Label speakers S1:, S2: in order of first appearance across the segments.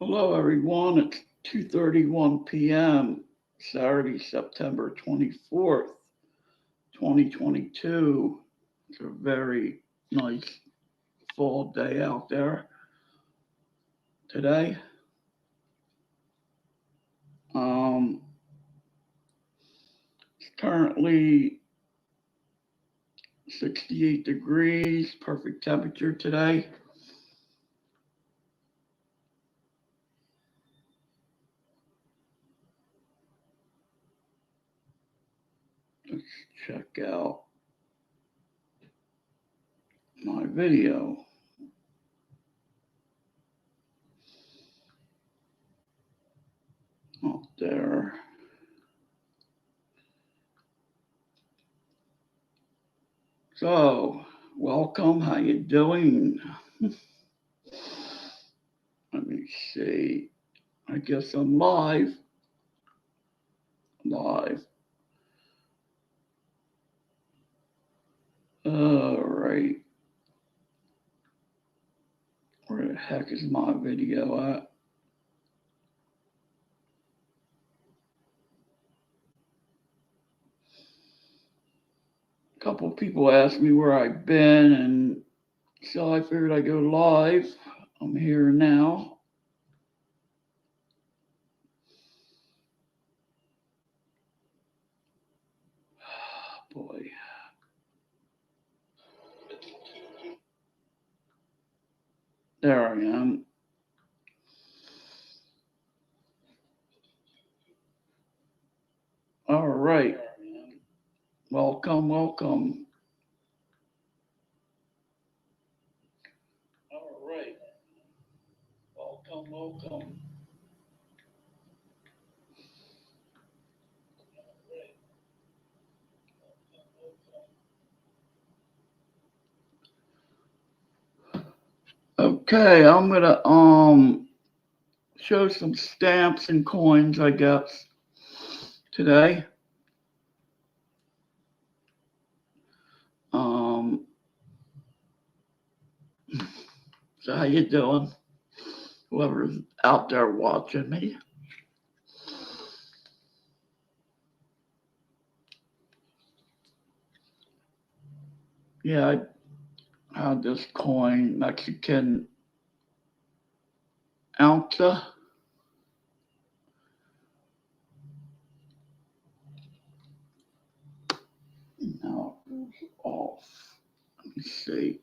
S1: Hello, everyone. It's 2:31 p.m., Saturday, September 24th, 2022. It's a very nice fall day out there today. Um, it's currently 68 degrees, perfect temperature today. Let's check out my video up there. So, welcome. How you doing? Let me see. I guess I'm live. Live. All right. Where the heck is my video at? A couple of people asked me where I've been, and so I figured I'd go live. I'm here now. Boy. There I am. All right. Welcome, welcome. All right. Welcome, welcome. Okay, I'm gonna show some stamps and coins, I guess, today. Um, so how you doing? Whoever's out there watching me. Yeah, I had this coin, Mexican ounce. Now it goes off. Let me see.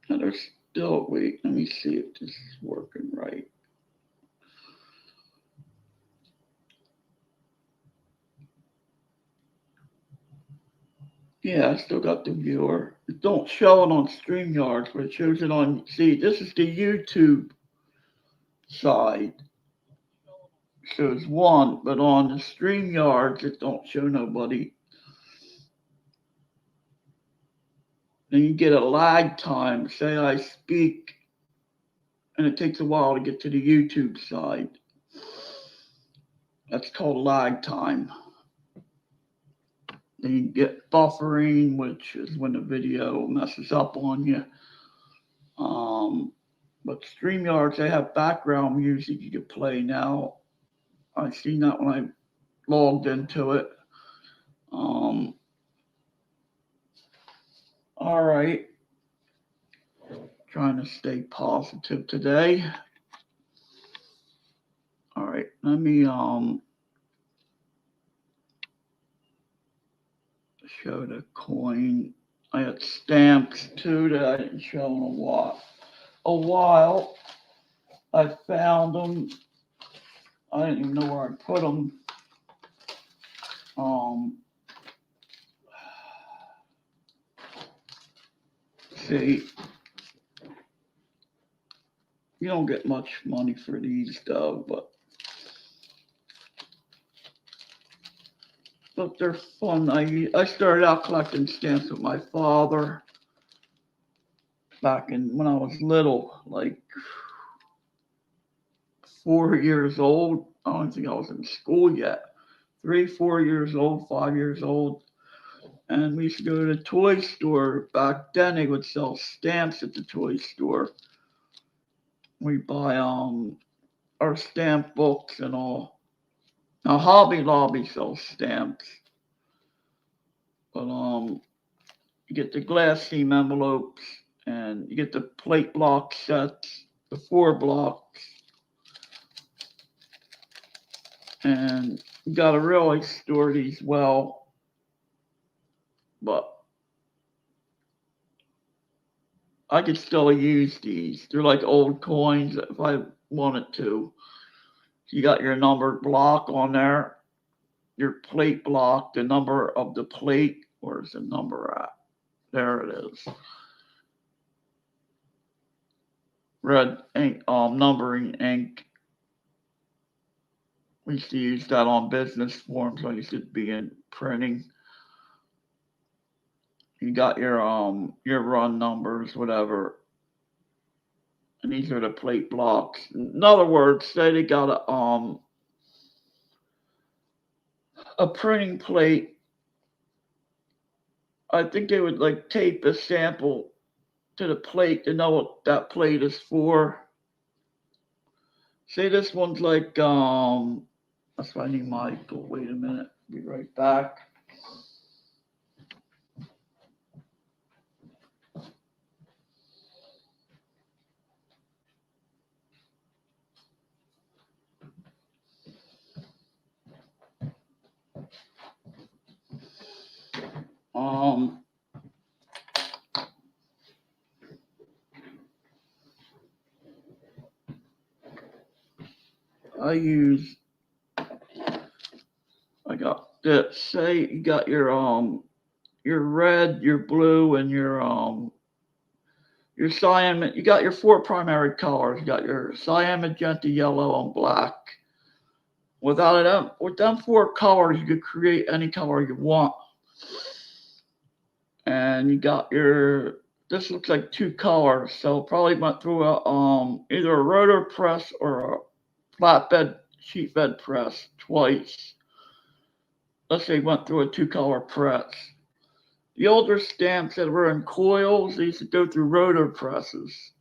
S1: Now there's still, wait, let me see if this is working right. Yeah, I still got the viewer. It don't show it on StreamYard, but it shows it on, see, this is the YouTube side. Shows one, but on the StreamYards, it don't show nobody. Then you get a lag time. Say I speak, and it takes a while to get to the YouTube side. That's called lag time. Then you get buffering, which is when the video messes up on you. But StreamYards, they have background music you can play now. I seen that when I logged into it. All right. Trying to stay positive today. All right, let me show the coin. I had stamps too that I didn't show in a while. I found them. I didn't even know where I put them. Um, see, you don't get much money for these though, but they're fun. I started out collecting stamps with my father back in when I was little, like 4 years old. I don't think I was in school yet. 3, 4 years old, 5 years old. And we used to go to the toy store. Back then, they would sell stamps at the toy store. We buy our stamp books and all. Now Hobby Lobby sells stamps, but you get the glass seam envelopes and you get the plate block sets, the 4 blocks, and you gotta really store these well. But I could still use these. They're like old coins if I wanted to. You got your numbered block on there, your plate block, the number of the plate. Where's the number at? There it is. Red ink, numbering ink. We used to use that on business forms. I used to be in printing. You got your run numbers, whatever. And these are the plate blocks. In other words, say they got a printing plate. I think they would like tape a sample to the plate to know what that plate is for. Say this one's like that's why I need Michael. Wait a minute. Be right back. I got this. Say you got your red, your blue, and your cyan. You got your 4 primary colors. You got your cyan, magenta, yellow, and black. With them 4 colors, you could create any color you want. And you got this looks like 2 colors, so probably went through either a rotor press or a flatbed sheet bed press twice. Let's say went through a 2-color press. The older stamps that were in coils, they used to go through rotor presses.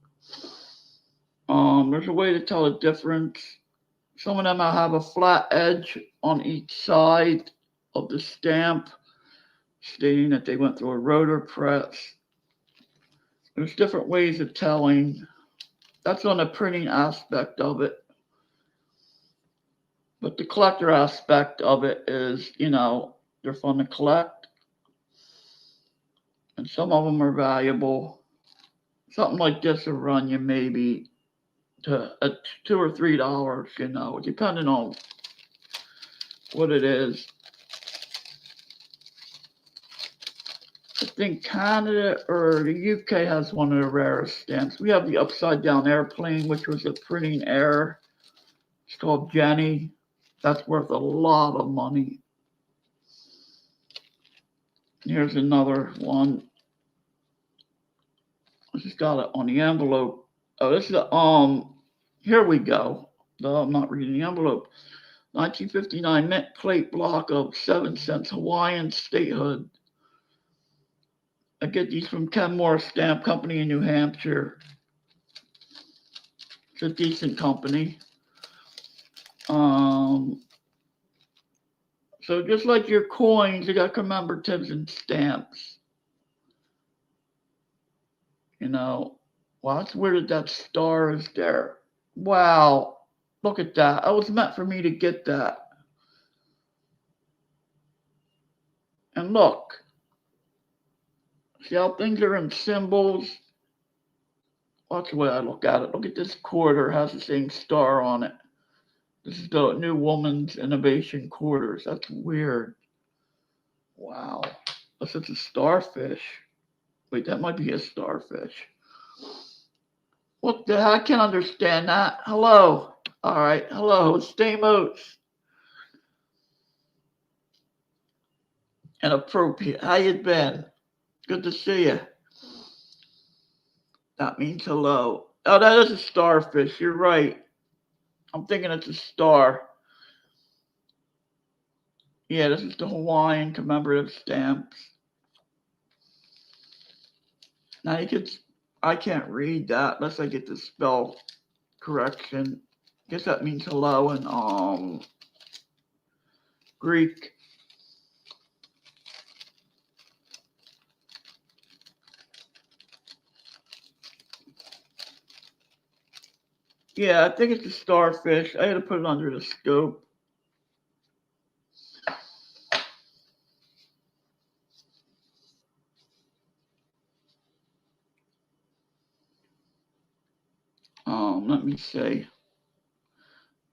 S1: There's a way to tell the difference. Some of them have a flat edge on each side of the stamp, stating that they went through a rotor press. There's different ways of telling. That's on the printing aspect of it. But the collector aspect of it is, they're fun to collect. And some of them are valuable. Something like this will run you maybe to $2 or $3, depending on what it is. I think Canada or the UK has one of the rarest stamps. We have the upside down airplane, which was a printing error. It's called Jenny. That's worth a lot of money. Here's another one. I just got it on the envelope. Oh, this is here we go. No, I'm not reading the envelope. 1959 mint plate block of 7 cents Hawaiian statehood. I get these from Kenmore Stamp Company in New Hampshire. It's a decent company. So just like your coins, you got commemoratives and stamps. Wow, it's weird that star is there. Wow, look at that. It was meant for me to get that. And look, see how things are in symbols? That's the way I look at it. Look at this quarter, it has the same star on it. This is the New Woman's Innovation Quarters. That's weird. Wow. Unless it's a starfish. Wait, that might be a starfish. What the hell? I can't understand that. Hello. All right. Hello. Stamos. Inappropriate. How you been? Good to see you. That means hello. Oh, that is a starfish. You're right. I'm thinking it's a star. Yeah, this is the Hawaiian commemorative stamps. Now I can't read that unless I get the spell correction. Guess that means hello in Greek. Yeah, I think it's a starfish. I had to put it under the scope. Let me see.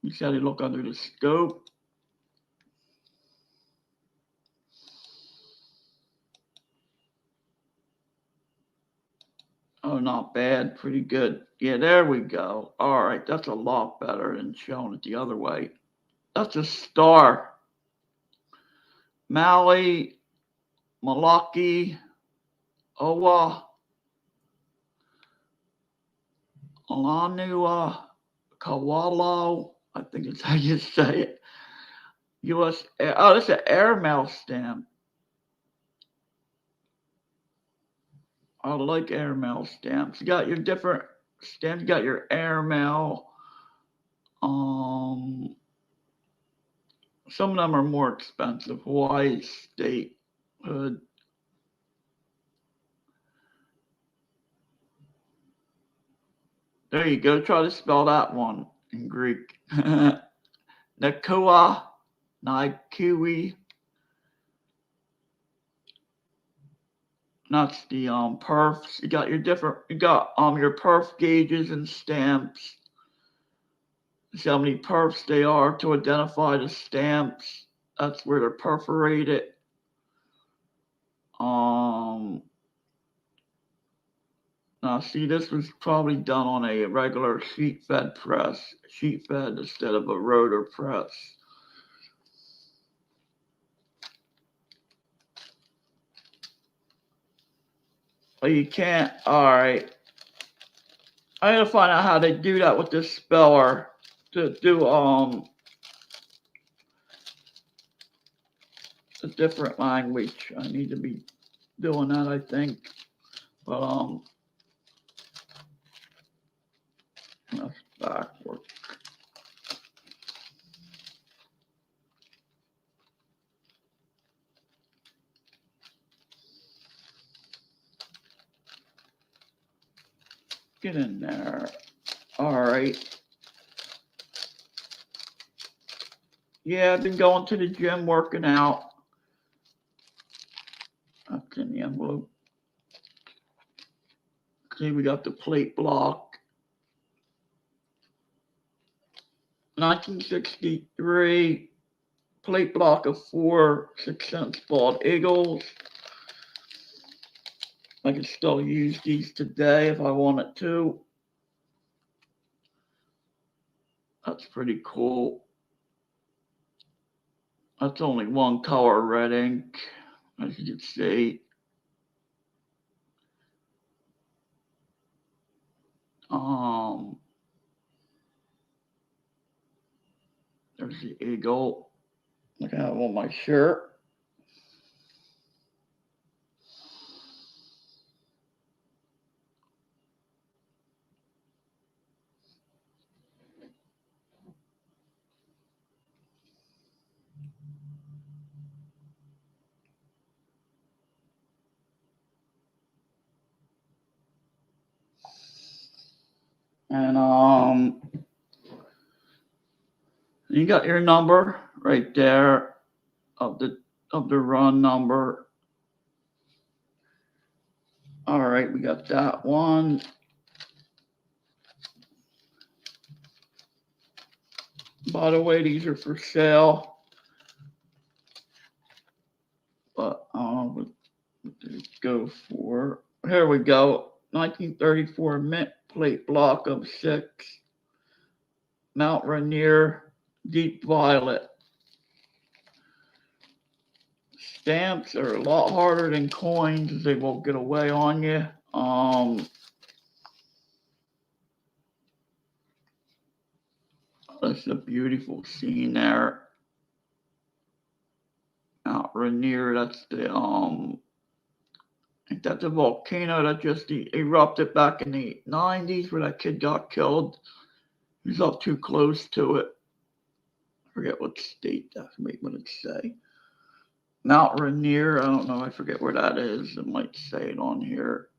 S1: You said to look under the scope. Oh, not bad. Pretty good. Yeah, there we go. All right, that's a lot better than showing it the other way. That's a star. Maui, Malaki, Owa, Alanua, Kawalo. I think it's how you say it. U.S. Air. Oh, that's an airmail stamp. I like airmail stamps. You got your different stamps. You got your airmail. Some of them are more expensive. Hawaii statehood. There you go. Try to spell that one in Greek. Nakua, Naikiwi. That's the perfs. You got your perf gauges and stamps. See how many perfs they are to identify the stamps. That's where they're perforated. Now see, this was probably done on a regular sheet fed press, instead of a rotor press. But you can't. All right. I gotta find out how they do that with this speller to do a different language. I need to be doing that, I think. But that's backward. Get in there. All right. Yeah, I've been going to the gym working out. That's in the envelope. See, we got the plate block. 1963 plate block of 4 6-cent bald eagles. I can still use these today if I wanted to. That's pretty cool. That's only one color red ink, as you can see. There's the eagle. Look at it on my shirt. And you got your number right there of the run number. All right, we got that one. By the way, these are for sale. But what did it go for? Here we go. 1934 mint plate block of 6. Mount Rainier deep violet. Stamps are a lot harder than coins. They won't get away on you. That's a beautiful scene there. Mount Rainier, that's the I think that's a volcano that just erupted back in the 90s where that kid got killed. He's up too close to it. I forget what state that's what it say. Mount Rainier, I don't know, I forget where that is. It might say it on here.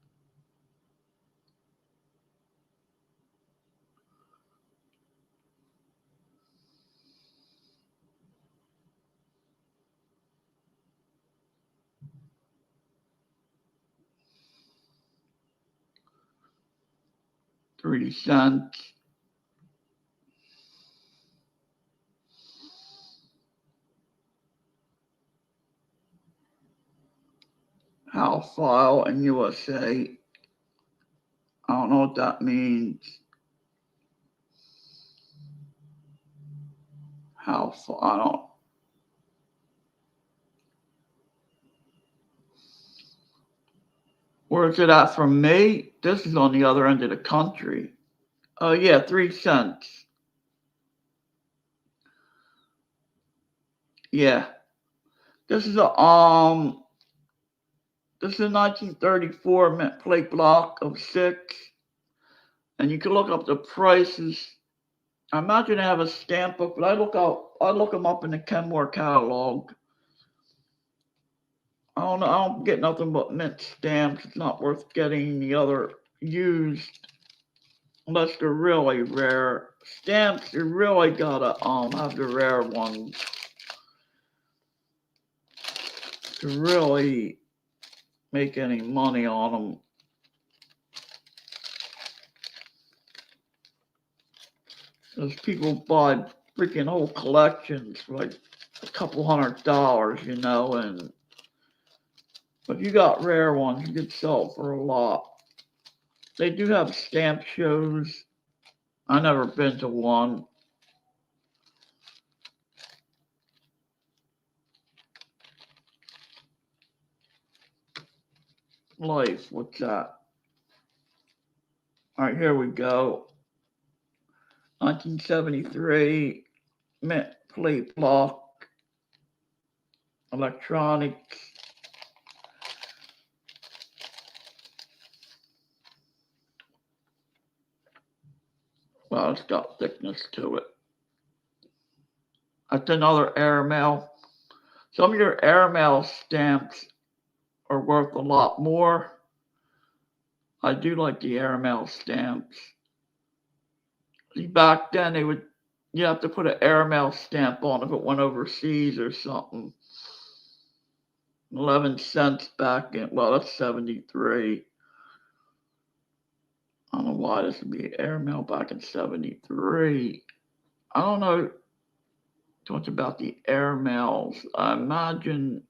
S1: $0.03. Hal file in USA. I don't know what that means. Hal file, I don't. Where is it at from me? This is on the other end of the country. Oh yeah, 3 cents. Yeah. This is a 1934 mint plate block of 6. And you can look up the prices. I imagine they have a stamp book, but I look them up in the Kenmore catalog. I don't get nothing but mint stamps. It's not worth getting the other used unless they're really rare. Stamps, you really gotta have the rare ones to really make any money on them. Because people buy freaking whole collections for like a couple $100, you know, and if you got rare ones, you could sell for a lot. They do have stamp shows. I never been to one. Life, what's that? All right, here we go. 1973, mint plate block, electronics. Well, it's got thickness to it. That's another airmail. Some of your airmail stamps are worth a lot more. I do like the airmail stamps. Back then, you have to put an airmail stamp on if it went overseas or something. 11 cents back in, well, that's 73. I don't know why this would be airmail back in 73. I don't know too much about the airmails. I imagine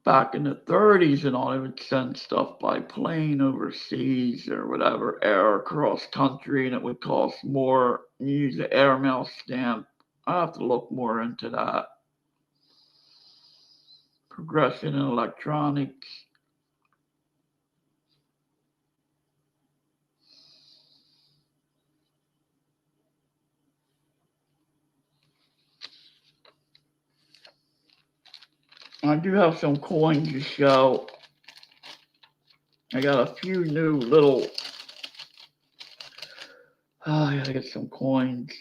S1: back in the 30s and all, they would send stuff by plane overseas or whatever, air across country, and it would cost more. You use the airmail stamp. I have to look more into that. Progression in electronics. I do have some coins to show. I got a few new little. I gotta get some coins.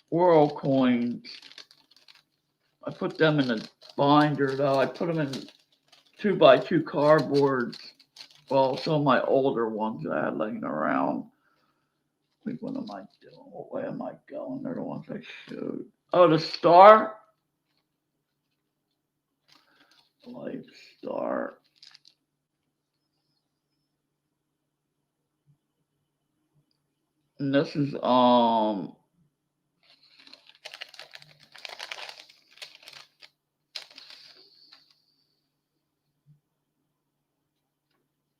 S1: World coins. I put them in a binder though. I put them in 2x2 cardboards. Well, some of my older ones I had laying around. Wait, what am I doing? What way am I going? They're the ones I showed. Oh, the star? Life star. And this is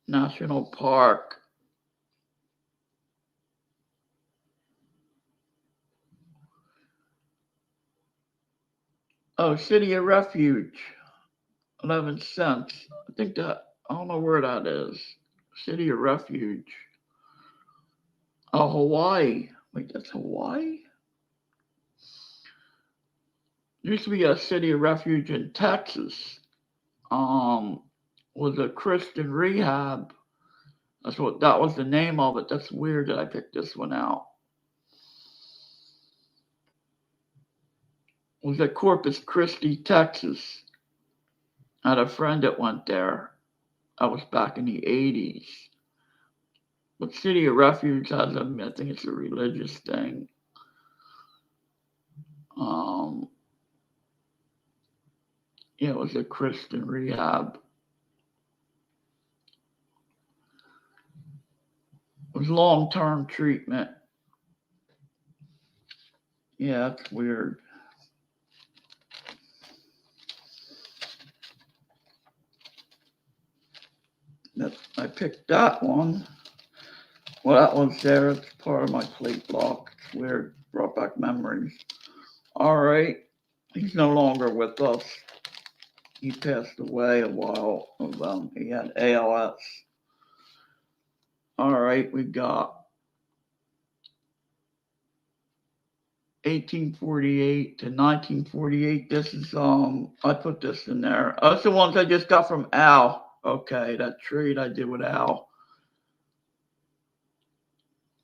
S1: National Park. Oh, City of Refuge. 11 cents. I think that, I don't know where that is. City of Refuge. Oh, Hawaii. Wait, that's Hawaii? Used to be a City of Refuge in Texas. was a Christian rehab. That was the name of it. That's weird that I picked this one out. It was at Corpus Christi, Texas. I had a friend that went there. I was back in the 80s. But City of Refuge has I think it's a religious thing. Yeah, it was a Christian rehab. It was long-term treatment. Yeah, that's weird. I picked that one. Well, that one's there. It's part of my plate block. It's weird. Brought back memories. All right. He's no longer with us. He passed away a while ago. He had ALS. All right. We got 1848 to 1948. This is I put this in there. That's the ones I just got from Al. Okay, that trade I did with Al.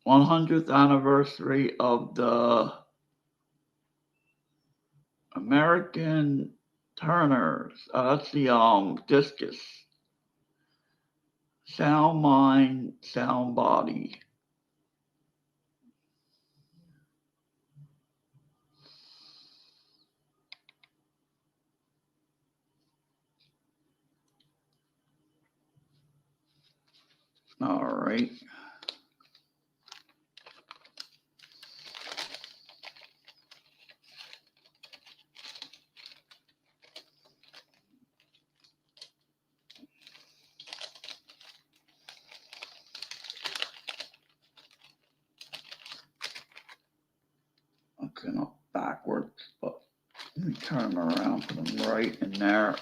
S1: 100th anniversary of the American Turners. That's the discus. Sound mind, sound body. All right. Okay, not backwards, but let me turn them around, put them right in there.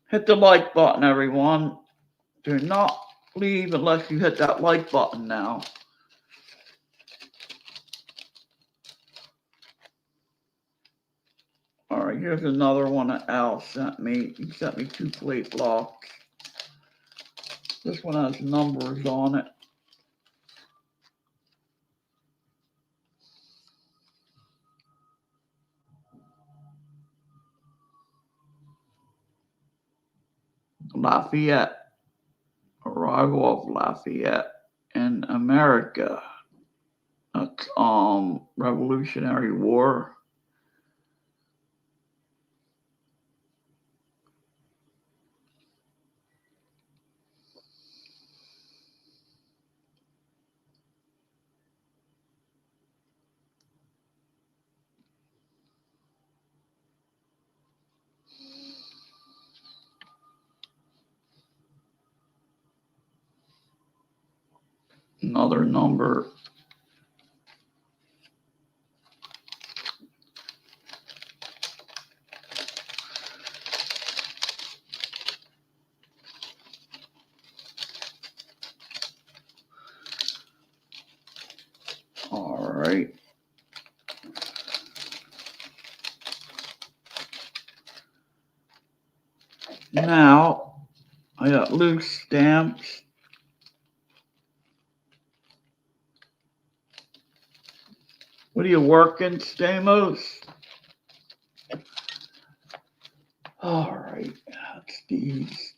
S1: Hit the like button, everyone. Do not leave unless you hit that like button now. All right, here's another one that Al sent me. He sent me 2 plate blocks. This one has numbers on it. Lafayette. Arrival of Lafayette in America. That's Revolutionary War. Another number. All right. Now, I got loose stamps. What are you working, Stamos? All right, that's these.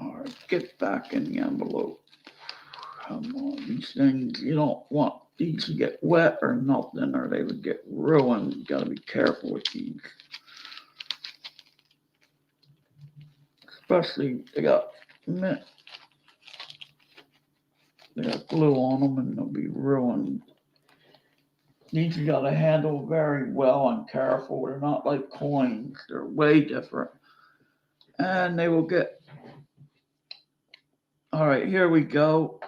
S1: All right, get back in the envelope. Come on, these things, you don't want these to get wet or nothing, or they would get ruined. You gotta be careful with these. Especially, they got glue on them and they'll be ruined. These you gotta handle very well and careful. They're not like coins, they're way different. And they will get. All right, here we go.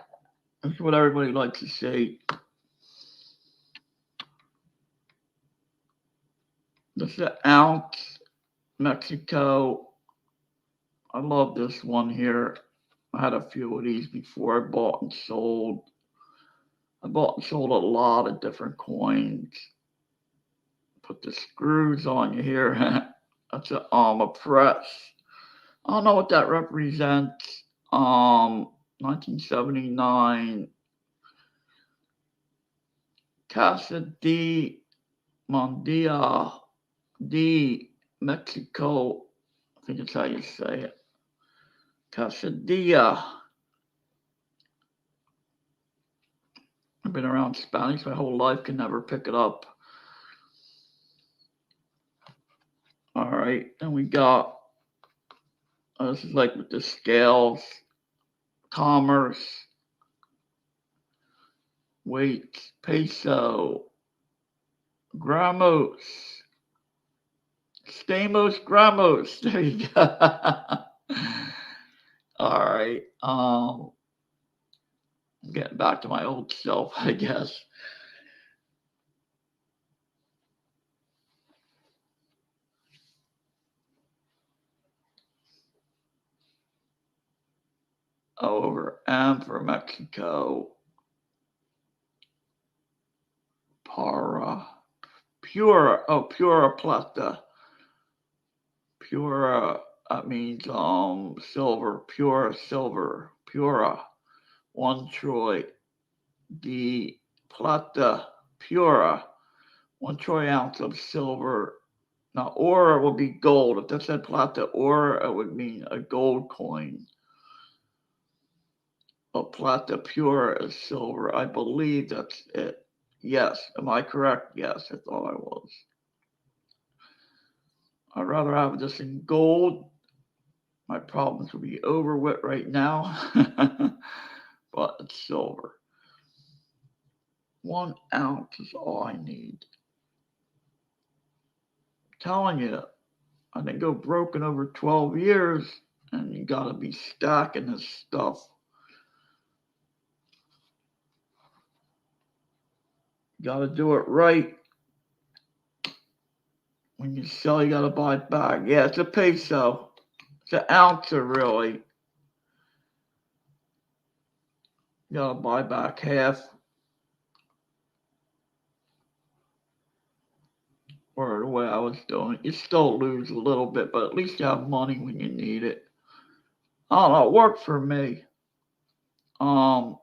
S1: That's what everybody likes to say. This is an ounce, Mexico. I love this one here. I had a few of these before. I bought and sold. I bought and sold a lot of different coins. Put the screws on you here. That's a press. I don't know what that represents. 1979 Casa de Mondia de Mexico. I think that's how you say it. Casadilla. I've been around Spanish my whole life, can never pick it up. All right, then we got, this is like with the scales, commerce, weight, peso, gramos, stamos, gramos. There you go. All right. Getting back to my old self, I guess. Over M for Mexico. Para. Pura. Oh, Pura Plata. Pura. That means silver. Pure silver. Pura. 1 troy. The plata. Pura. 1 troy ounce of silver. Now, ora would be gold. If that said plata, ora it would mean a gold coin. A plata pure is silver. I believe that's it. Yes. Am I correct? Yes, I thought I was. I'd rather have this in gold. My problems would be over with right now. But it's silver. 1 ounce is all I need. I'm telling you, I didn't go broke in over 12 years, and you gotta be stacking this stuff. You gotta do it right. When you sell, you gotta buy it back. Yeah, it's a peso. It's an ounce, really. You gotta buy back half. Or the way I was doing it. You still lose a little bit, but at least you have money when you need it. I don't know, it worked for me. Um,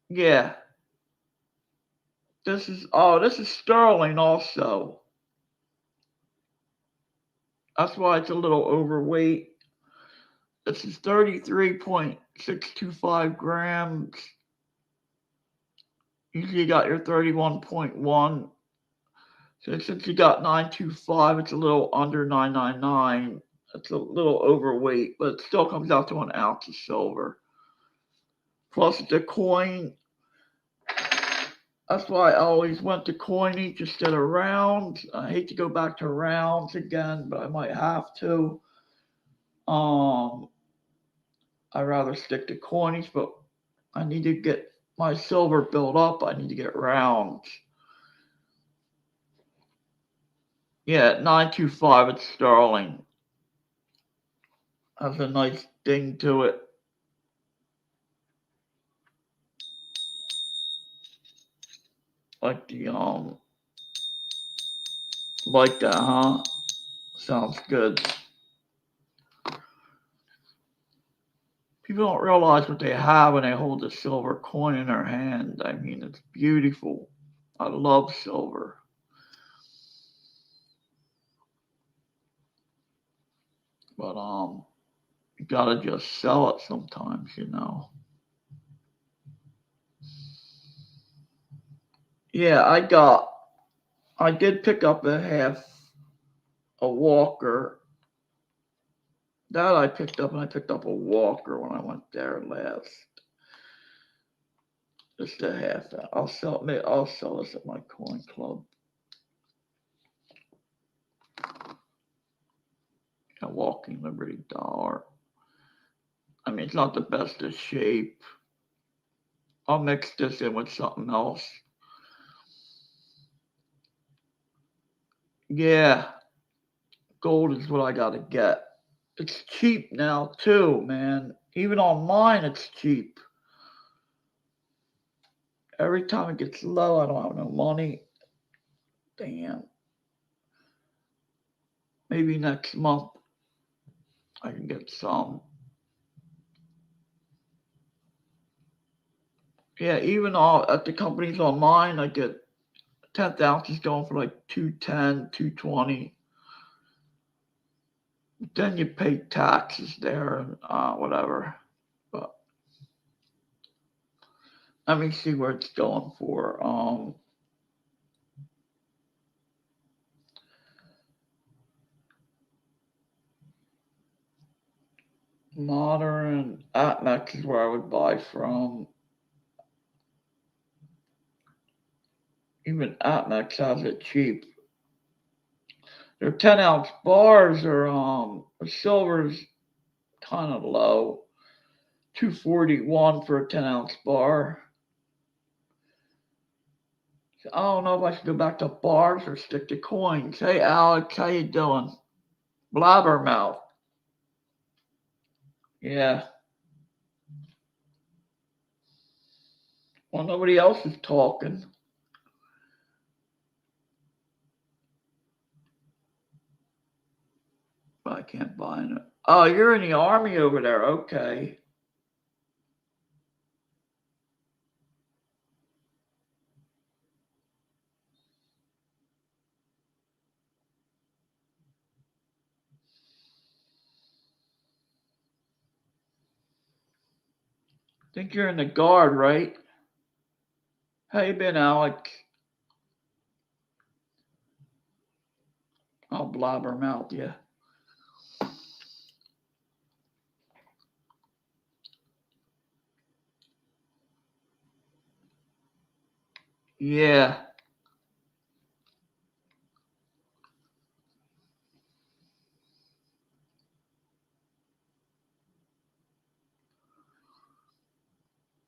S1: yeah. This is sterling also. That's why it's a little overweight. This is 33.625 grams. Usually you got your 31.1. So since you got 925, it's a little under 999. It's a little overweight, but it still comes out to an ounce of silver. Plus the coin. That's why I always went to coinage instead of rounds. I hate to go back to rounds again, but I might have to. I'd rather stick to coinage, but I need to get my silver built up. I need to get rounds. Yeah, 925, it's sterling. Has a nice ding to it. Like like that, huh? Sounds good. People don't realize what they have when they hold a silver coin in their hand. I mean, it's beautiful. I love silver. But you gotta just sell it sometimes, you know. Yeah, I did pick up a walker. That I picked up, and I picked up a walker when I went there last. Just a half. I'll sell this at my coin club. A walking Liberty dollar. I mean, it's not the best of shape. I'll mix this in with something else. Yeah, gold is what I gotta get. It's cheap now too, man. Even on mine, it's cheap. Every time it gets low, I don't have no money. Damn. Maybe next month I can get some. Yeah, even all at the companies online, I get 10th ounces going for like 210, 220. Then you pay taxes there and whatever. But let me see where it's going for. Modern Atmex is where I would buy from. Even Atmex has it cheap. Their 10-ounce bars are silver's kind of low. 241 for a 10-ounce bar. I don't know if I should go back to bars or stick to coins. Hey Alex, how you doing? Blabbermouth. Yeah. Well, nobody else is talking. But I can't buy it. Oh, you're in the army over there. Okay. Think you're in the guard, right? How you been, Alex? I'll blabbermouth you. Yeah.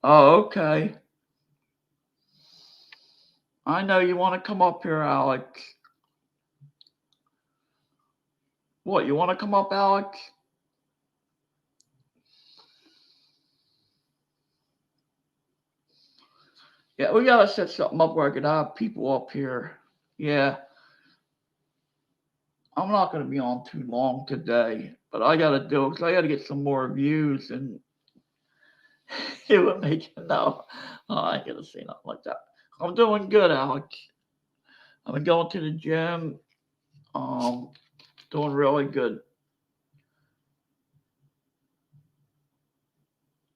S1: Oh, okay. I know you want to come up here, Alex. What, you want to come up, Alex? Yeah, we gotta set something up where I could have people up here. Yeah. I'm not gonna be on too long today, but I gotta do it because I gotta get some more views and it would make it no. Oh, I ain't gonna say nothing like that. I'm doing good, Alex. I've been going to the gym. Um, doing really good.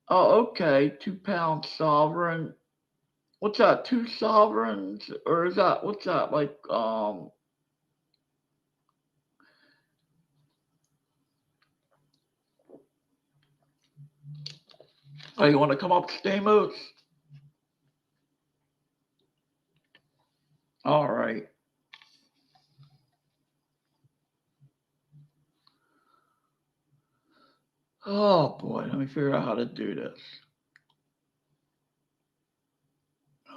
S1: Oh, okay. 2 pound sovereign. What's that? Two sovereigns, or is that what's that like? Oh, you want to come up, Stamos? All right. Oh boy, let me figure out how to do this.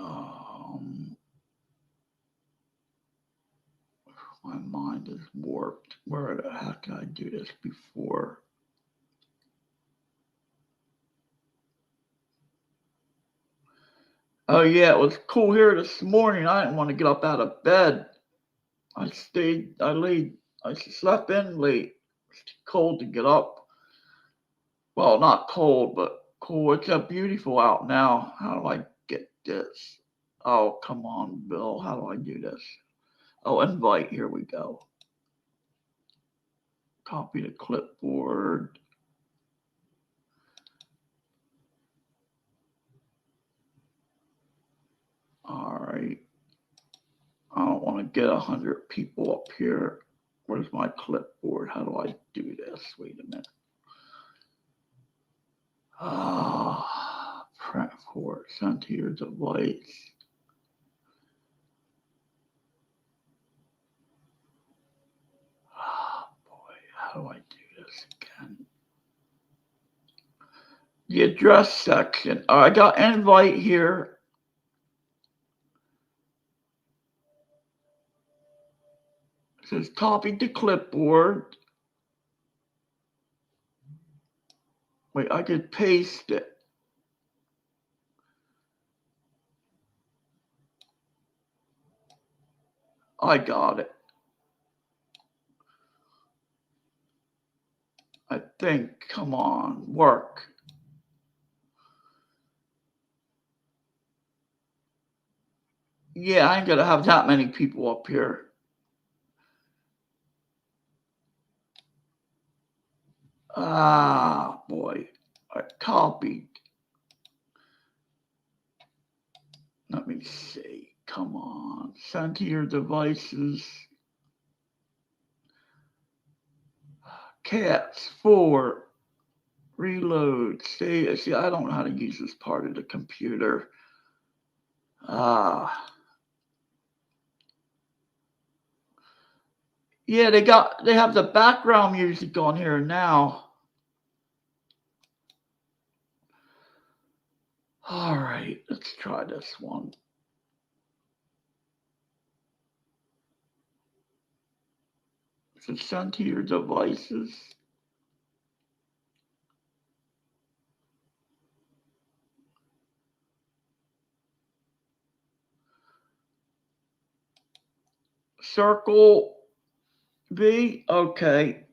S1: Um, my mind is warped. Where the heck did I do this before? Oh yeah, it was cool here this morning. I didn't want to get up out of bed. I slept in late. It's too cold to get up. Well, not cold, but cool. It's beautiful out now. How do I get this? Oh, come on, Bill. How do I do this? Oh, invite. Here we go. Copy the clipboard. All right. I don't want to get 100 people up here. Where's my clipboard? How do I do this? Wait a minute. Ah, print for send to your device. Oh boy, how do I do this again? the address section. I got invite here. It says copy to clipboard. Wait, I could paste it. I got it. I think. Come on, work. Yeah, I ain't gonna have that many people up here. Ah, boy. I copied. Let me see. Come on. Send to your devices. Cats 4. Reload. See, I don't know how to use this part of the computer. Yeah, they have the background music on here now. All right, let's try this one. So send to your devices. Circle V, okay.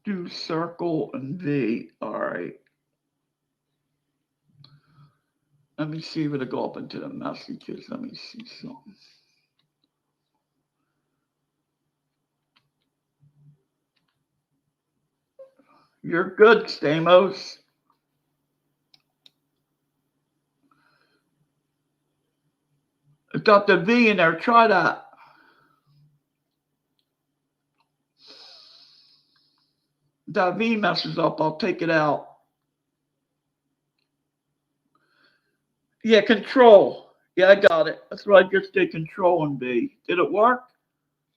S1: Do circle and V, all right. Let me see if it'll go up into the messages. Let me see something. You're good, Stamos. It's got the V in there. Try that. That V messes up. I'll take it out. Yeah, control. Yeah, I got it. That's what I just did. Control and V. Did it work?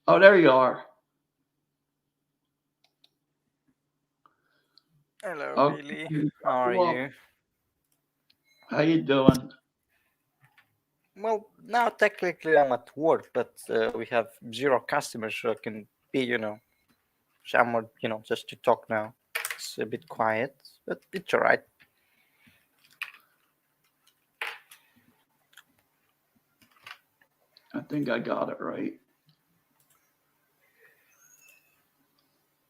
S1: Oh, there you are.
S2: Hello, Billy. How are you?
S1: How you doing?
S2: Well, now technically I'm at work, but we have 0 customers, so I can be, somewhat, just to talk now. It's a bit quiet, but it's all right.
S1: I think I got it right.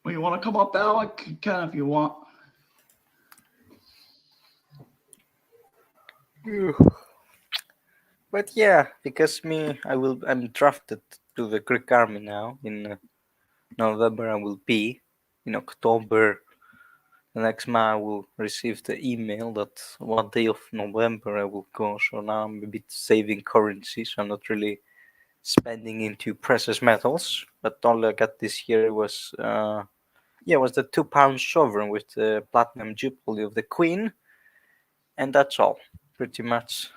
S1: Well, you want to come up, Alec? You can if you want.
S2: But yeah, because I'm drafted to the Greek army now. In November I will be. In October, the next month I will receive the email that one day of November I will go. So now I'm a bit saving currency, so I'm not really spending into precious metals. But all I got this year was was the £2 sovereign with the platinum jubilee of the Queen, and that's all, pretty much.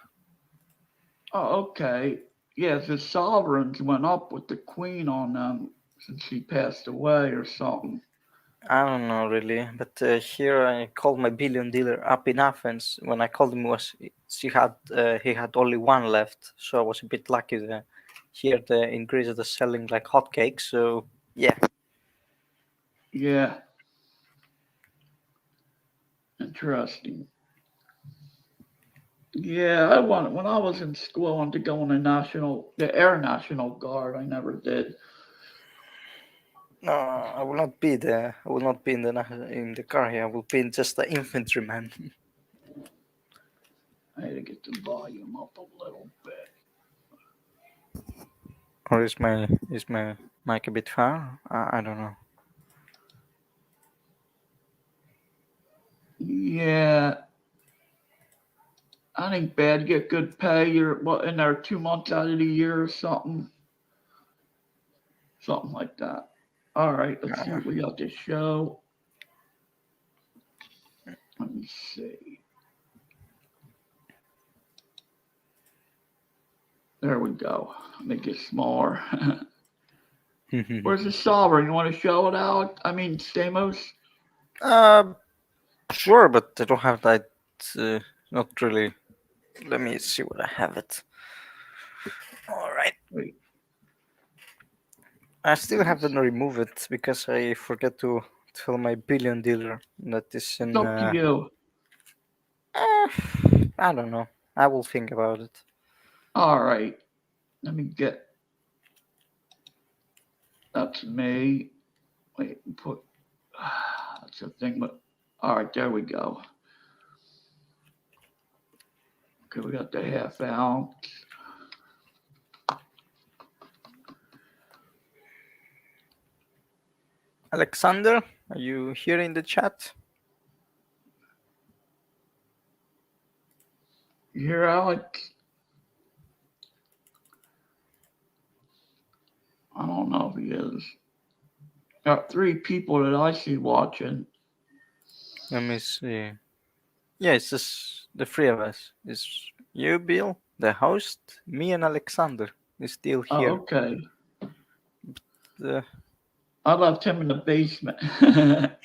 S1: Oh, okay. Yes, the sovereigns went up with the queen on them since she passed away or something.
S2: I don't know really, but here I called my billion dealer up in Athens. When I called him, he had only one left, so I was a bit lucky there. Here in Greece they're selling like hotcakes, so yeah.
S1: Yeah. Interesting. Yeah, when I was in school, I wanted to go in the Air National Guard. I never did.
S2: No, I will not be there. I will not be in the car here. I will be just the infantryman.
S1: I had to get the volume up a little bit.
S2: Or is my mic a bit far? I don't know.
S1: Yeah, I think bad. Get good pay. You're in there 2 months out of the year or something like that. All right, let's see what we got to show. Let me see. There we go. Make it smaller. Where's the sovereign? You want to show it out? I mean, Stamos?
S2: Sure, but I don't have that. Not really. Let me see what I have it. All right.
S1: Wait.
S2: I still haven't removed it because I forget to tell my billion dealer that is in.
S1: It's up to you.
S2: I don't know. I will think about it.
S1: All right. Let me get. That's me. Wait, put. That's the thing, but. All right, there we go. Okay, we got the half ounce.
S2: Alexander, are you here in the chat?
S1: You hear, Alex? I don't know if he is. Got 3 people that I see watching.
S2: Let me see. Yeah, it's just the 3 of us. It's you, Bill, the host, me, and Alexander is still
S1: Oh,
S2: here.
S1: okay.
S2: The-
S1: I left him in the basement.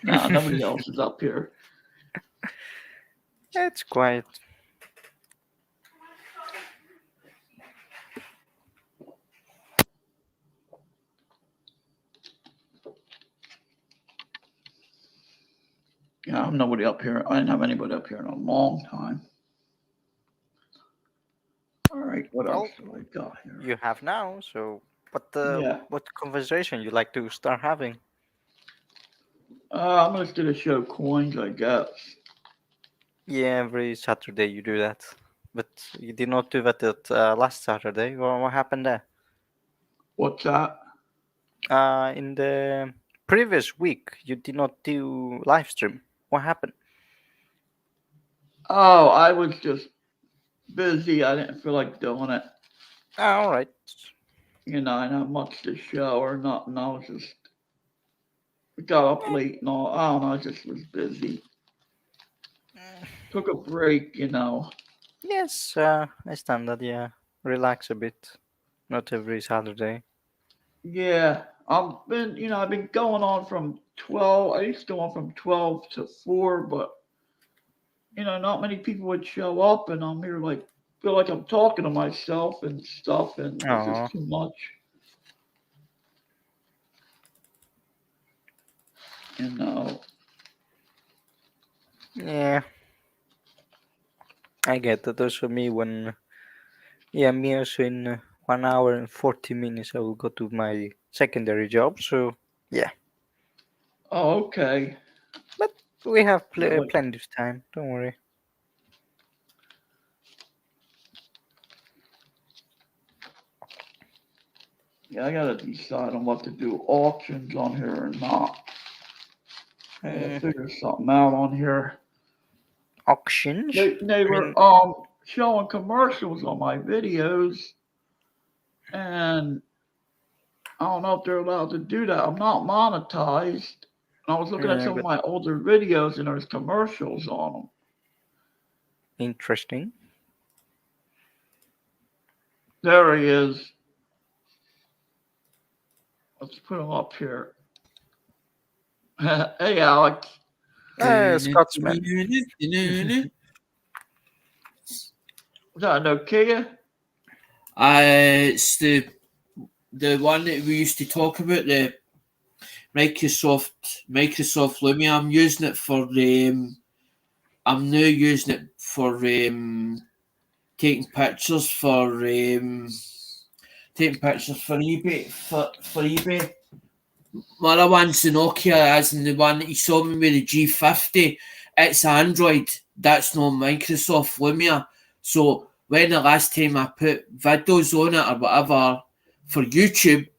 S1: Nah, nobody else is up here.
S2: It's quiet.
S1: Yeah, I'm nobody up here. I didn't have anybody up here in a long time. All right, what
S2: Well,
S1: else do I got here?
S2: You have now, so
S1: Yeah.
S2: what conversation you like to start having?
S1: I'm gonna do the show coins, I guess.
S2: Yeah, every Saturday you do that. But you did not do that at last Saturday. What happened there?
S1: What's that?
S2: In the previous week, you did not do live stream. What happened?
S1: Oh, I was just busy. I didn't feel like doing it.
S2: All right.
S1: You know, I not much to show or nothing. I was just got up late and all. I don't know. I just was busy. Took a break, you know.
S2: Yes, I stand that. Yeah, relax a bit. Not every Saturday.
S1: Yeah, I've been going on from 12. I used to go on from 12 to 4, but not many people would show up, and I'm here like feel like I'm talking to myself and stuff, and it's
S2: Aw.
S1: just too much. You know.
S2: Yeah, I get that. Also, me when me also in 1 hour and 40 minutes I will go to my secondary job. So yeah,
S1: Oh, okay.
S2: but we have
S1: Yeah, like,
S2: plenty of time. Don't worry.
S1: yeah, I gotta decide on what to do. Auctions on here or not. I gotta figure something out on here.
S2: Auctions.
S1: They were showing commercials on my videos, and I don't know if they're allowed to do that. I'm not monetized. And I was looking at some of
S2: But
S1: my older videos, and there's commercials on them.
S2: interesting.
S1: There he is. Let's put him up here. Hey, Alex.
S2: Scotsman.
S1: Is that Nokia?
S3: It's the one that we used to talk about, the Microsoft Lumia. I'm using it for I'm now using it for taking pictures for eBay for eBay. My other one's the Nokia, as in the one that you saw me with the G50. It's Android. That's not Microsoft Lumia. So when the last time I put videos on it or whatever for YouTube,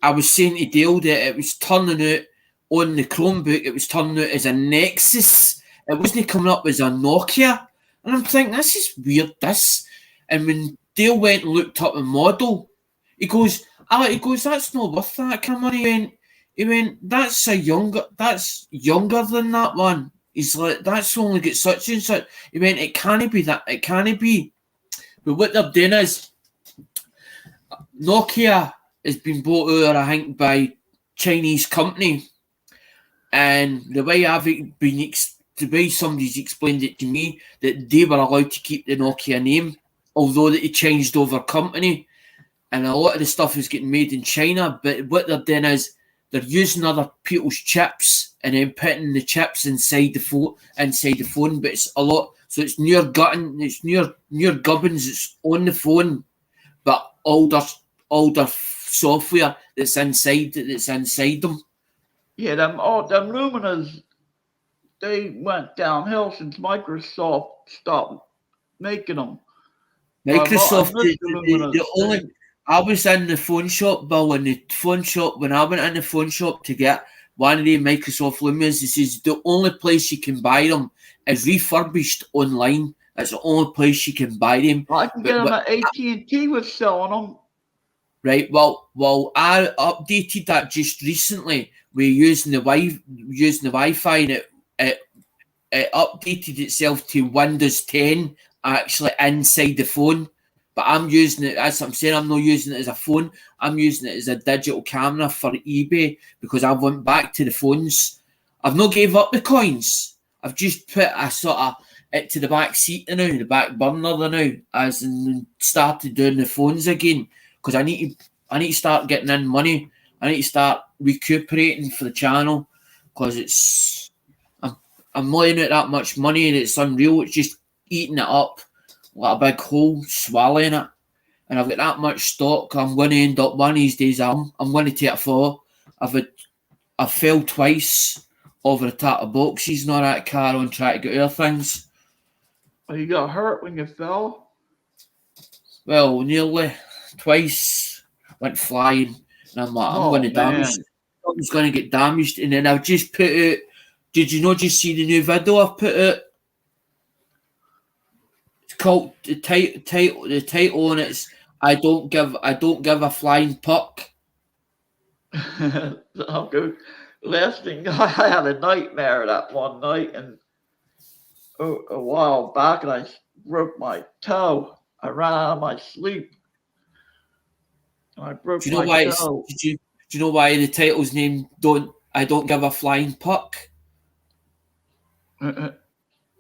S3: I was saying to Dale that it was turning out on the Chromebook, it was turning out as a Nexus. It wasn't coming up as a Nokia. And I'm thinking, this is weird, this. And when Dale went and looked up the model, he goes, that's not worth that. Come on, he went, that's younger than that one. He's like, that's only got such and such. He went, it can't be that, it can't be. But what they're doing is Nokia has been bought over, I think, by Chinese company. And the way the way somebody's explained it to me, that they were allowed to keep the Nokia name, although that it changed over company. And a lot of the stuff is getting made in China. But what they're doing is they're using other people's chips and then putting the chips inside the phone. But it's a lot. So it's near gubbins. It's on the phone, but older software that's inside them.
S1: Yeah, them Luminas, they went downhill since Microsoft stopped making them.
S3: Microsoft,
S1: I miss the
S3: the
S1: Luminas.
S3: only. I was in the phone shop, Bill, when I went in the phone shop to get one of the Microsoft Lumias, this is the only place you can buy them is refurbished online. That's the only place you can buy them.
S1: I can get them at AT&T was selling them.
S3: Right. Well, I updated that just recently. We're using the Wi-Fi, and it updated itself to Windows 10 actually inside the phone. But I'm using it, as I'm saying, I'm not using it as a phone. I'm using it as a digital camera for eBay because I went back to the phones. I've not gave up the coins. I've just put a sort of it to the back seat now, the back burner now, as in started doing the phones again because I need to start getting in money. I need to start recuperating for the channel because I'm laying out that much money and it's unreal. It's just eating it up like a big hole, swallowing it. And I've got that much stock. I'm going to end up one of these days. I'm going to take a fall. I fell twice over a top of boxes and all that car on trying to get other things.
S1: Oh, you got hurt when you fell?
S3: Well, nearly twice. Went flying. And I'm like, I'm going to damage. Something's going to get damaged. And then I've just put out. Did you not just see the new video I've put out? It's called the title on it's I don't give a flying puck.
S1: I'll go. Last thing, I had a nightmare that one night, and a while back, and I broke my toe. I ran out of my sleep. And I broke my toe.
S3: Do you know why the title's named I don't give a flying puck?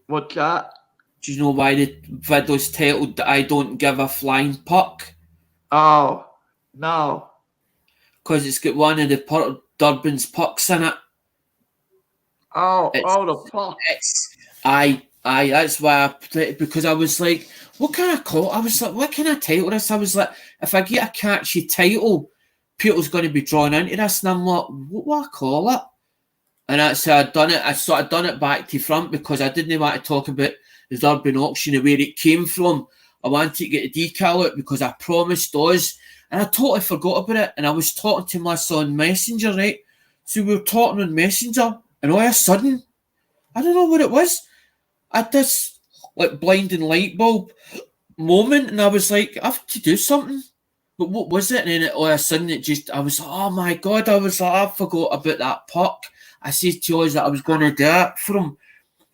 S1: What's that?
S3: Do you know why the video's titled I don't give a flying puck?
S1: Oh, no.
S3: Because it's got one of the Port Durban's pucks in it.
S1: The puck.
S3: That's why I played it, because I was like, what can I call it? I was like, what can I title this? I was like, if I get a catchy title, people's going to be drawn into this. And I'm like, what will I call it? And that's how I'd done it. I sort of done it back to front because I didn't want to talk about the Durban auction and where it came from. I wanted to get the decal out because I promised us. And I totally forgot about it. And I was talking to my son Messenger, right? So we were talking on Messenger. And all of a sudden, I don't know what it was. I had this like blinding light bulb moment. And I was like, I have to do something. But what was it? And then all of a sudden, I was like, oh my God. I was like, I forgot about that puck. I said to us that I was going to do it for him.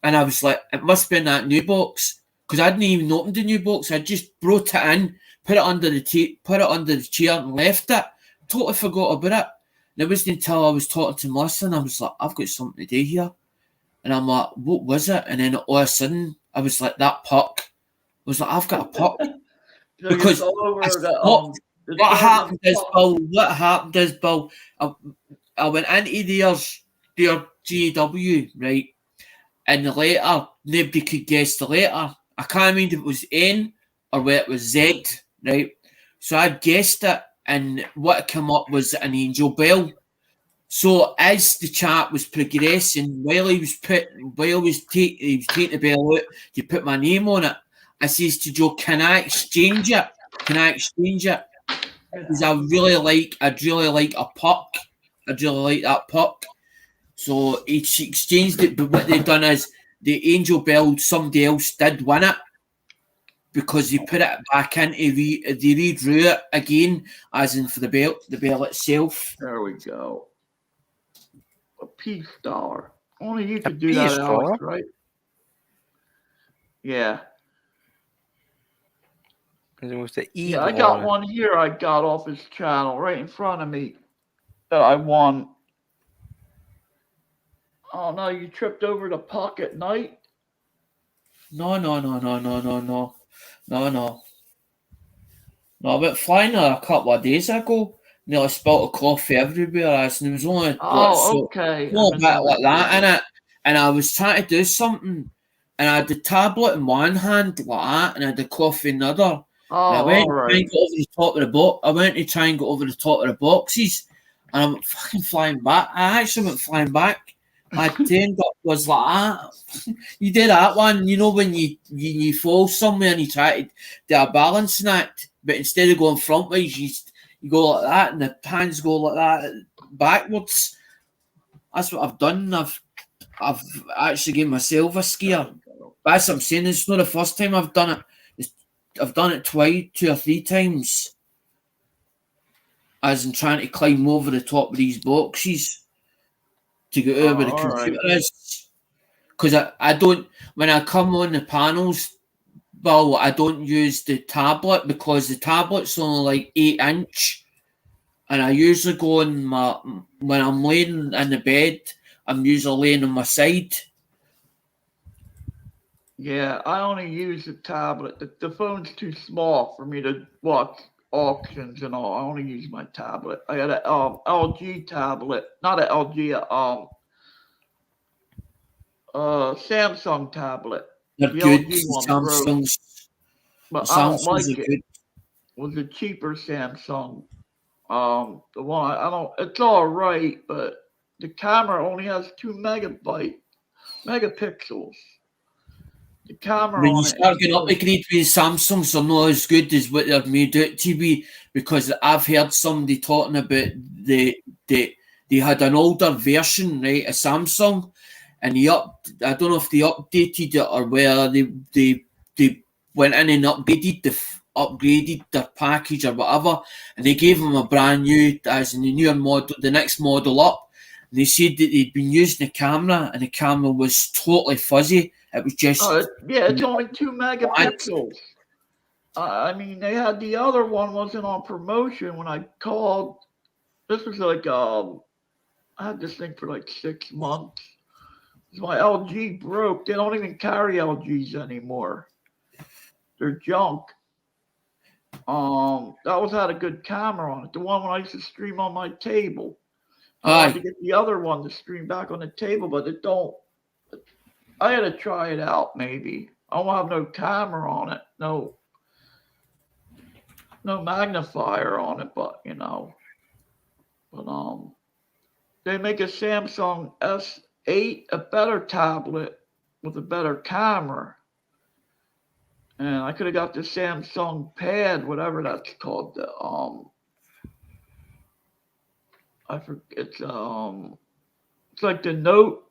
S3: And I was like, it must be in that new box. Because I hadn't even opened the new box. I just brought it in, put it under the chair and left it. Totally forgot about it. And it wasn't until I was talking to Melissa and I was like, I've got something to do here. And I'm like, what was it? And then all of a sudden, I was like, that puck. I was like, I've got a puck. Because what happened is, Bill, I went into their GW, right? And the letter, nobody could guess the letter. I can't remember if it was N or whether it was Z, right? So I guessed it, and what came up was an Angel Bell. So as the chat was progressing, while he was taking the bell out to put my name on it, I says to Joe, "Can I exchange it? Can I exchange it?" Because I'd really like a puck. I'd really like that puck. So he exchanged it, but what they've done is the Angel Bell, somebody else did win it because they put it back into they redrew it again, as in for the bell itself.
S1: There we go. A peace dollar. Only you could do that, Alex, right? Yeah.
S2: As in with the
S1: Yeah,
S2: eagle
S1: I got
S2: on it.
S1: one here I got off his channel right in front of me that I won. Oh no, you tripped over the puck at night?
S3: No. No, I went flying there a couple of days ago. Nearly spilt a coffee everywhere. As and there was only
S1: Oh, okay. I
S3: a bit like that
S1: misunderstood
S3: in
S1: you.
S3: it. And I was trying to do something, and I had the tablet in one hand like that, and I had the coffee in the other.
S1: Oh,
S3: And I went
S1: all
S3: to try
S1: right.
S3: and go over the top of the box. I went to try and go over the top of the boxes, and I went fucking flying back. I actually went flying back. My tail was like that. You did that one, you know, when you fall somewhere and you try to do a balancing act, but instead of going frontwards, you go like that, and the hands go like that backwards. That's what I've done. I've actually given myself a scare. But that's what I'm saying. It's not the first time I've done it. I've done it twice, 2 or 3 times. As in trying to climb over the top of these boxes to get over where the
S1: all right.
S3: computer is. Because I don't, when I come on the panels, well, I don't use the tablet because the tablet's only like 8-inch. And I usually go on when I'm laying in the bed, I'm usually laying on my side.
S1: Yeah, I only use the tablet. The phone's too small for me to watch auctions and all. I only use my tablet. I got a LG tablet, not a LG, Samsung tablet.
S3: They're
S1: The
S3: good.
S1: LG one broke,
S3: Samsungs,
S1: but I don't
S3: Samsungs
S1: like
S3: are
S1: it.
S3: good.
S1: It was a cheaper Samsung. The one I don't. It's all right, but the camera only has 2 megapixels. The camera
S3: When you
S1: on it.
S3: start getting up the grade with Samsungs, they're not as good as what they're made out to be. Because I've heard somebody talking about they had an older version, right, a Samsung, and I don't know if they updated it or where they went in and upgraded their package or whatever, and they gave them a brand new, as in the newer model, the next model up. And they said that they'd been using the camera, and the camera was totally fuzzy. It was just
S1: Yeah, it's only 2 megapixels. I mean, they had the other one wasn't on promotion when I called. This was like I had this thing for like 6 months. My LG broke. They don't even carry LGs anymore. They're junk. That was had a good camera on it. The one when I used to stream on my table. I wanted to get the other one to stream back on the table, but it don't. I had to try it out. Maybe I don't have no camera on it. No magnifier on it, but they make a Samsung S8, a better tablet with a better camera. And I could have got the Samsung Pad, whatever that's called. I forget. It's like the Note,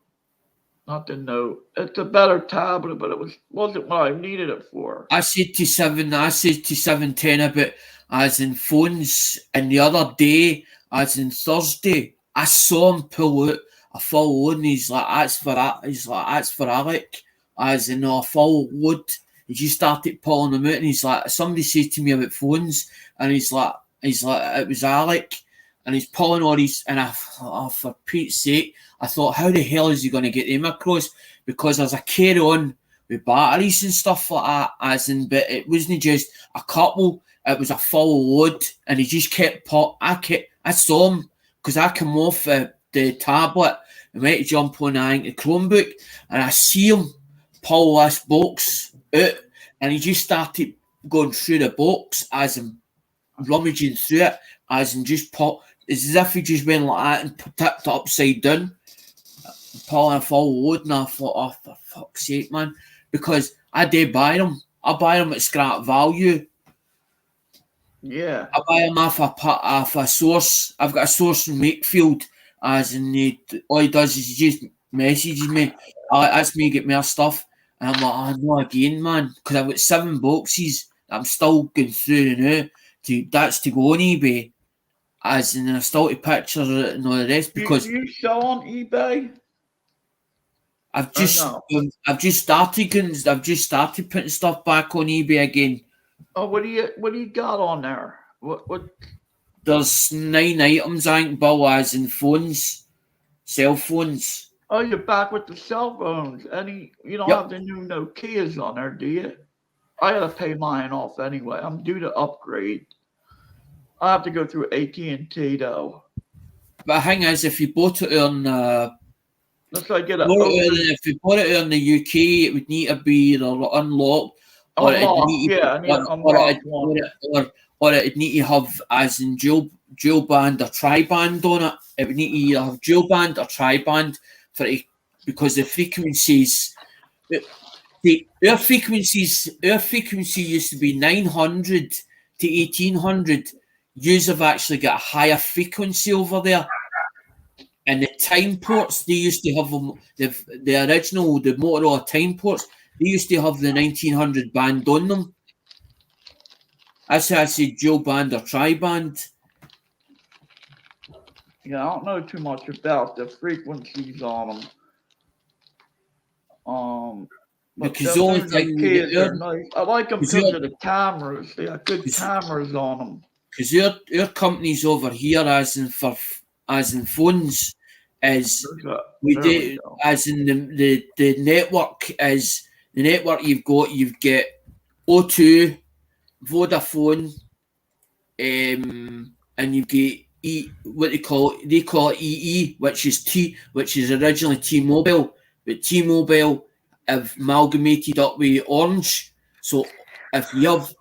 S1: not the Note. It's a better tablet, but it wasn't what I needed it for.
S3: I said to 710 about as in phones, and the other day, as in Thursday, I saw him pull out a full load, and he's like, that's for Alec, as in a full load. He just started pulling them out, and he's like, somebody said to me about phones, and he's like, it was Alec, and he's pulling all these, and I thought, oh, for Pete's sake, I thought, how the hell is he going to get them across? Because there's a carry on with batteries and stuff like that, as in, but it wasn't just a couple, it was a full load, and he just kept I saw him, because I came off the tablet, and went to jump on the Chromebook, and I see him pull this box out, and he just started going through the box, as in rummaging through it, as in just pop, as if he just went like that and tipped it upside down, pulling a full load, and I thought, oh, for fuck's sake, man, because I did buy them. I buy them at scrap value.
S1: Yeah.
S3: I buy them off a source. I've got a source from Wakefield, as in all he does is he just messages me, asks me to get more stuff, and I'm like, oh no, again, man, because I've got 7 boxes that I'm still going through now. That's to go on eBay, as in I still take pictures of it and all the rest, because
S1: you sell on eBay?
S3: I've just started putting stuff back on eBay again.
S1: Oh, what do you got on there? What?
S3: There's 9 items, I think, Bill, as in phones, cell phones.
S1: Oh, you're back with the cell phones. You don't
S3: Yep.
S1: have the new Nokias on there, do you? I gotta pay mine off anyway. I'm due to upgrade. I have to go through AT&T though.
S3: But the thing is, if you bought it on
S1: Unless I get a
S3: if you bought it in the UK, it would need to be either unlocked or it'd
S1: unlock.
S3: need to,
S1: Yeah, I need an unlocked one.
S3: or it'd need to have as in dual band or tri-band on it. It would need to either have dual band or tri-band for it, because the frequencies. Our frequency used to be 900 to 1800. Yous have actually got a higher frequency over there. And the time ports, they used to have them, the original, the Motorola time ports, they used to have the 1900 band on them. That's why I said dual band or tri-band.
S1: Yeah, I don't know too much about the frequencies on them. But
S3: Because the only
S1: those
S3: thing
S1: Nokias
S3: that
S1: are nice. I like them because of the cameras. They got good cameras on them.
S3: because our companies over here, as in phones, is we
S1: There
S3: do
S1: go.
S3: as in the network is the network you've got O2, Vodafone, and you get what they call it EE, which is originally T-Mobile, but T-Mobile have amalgamated up with Orange. So if you have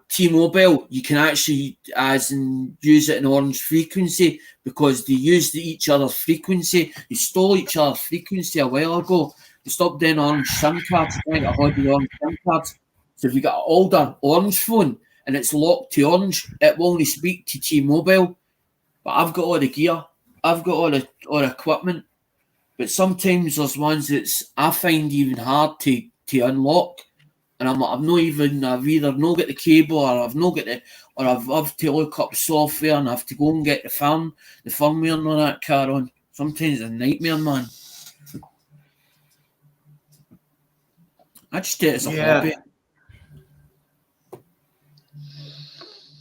S3: T-Mobile, you can actually as in use it in Orange frequency because they used each other's frequency. They stole each other's frequency a while ago. They stopped doing Orange SIM cards, trying to hold the Orange SIM cards. So if you got an older Orange phone and it's locked to Orange, it will only speak to T-Mobile. But I've got all the gear, I've got all the equipment. But sometimes there's ones that's I find even hard to unlock. And I've either not got the cable or I've not got I've have to look up software and I have to go and get the firmware and all that car on. Sometimes it's a nightmare, man. I just do it as a hobby.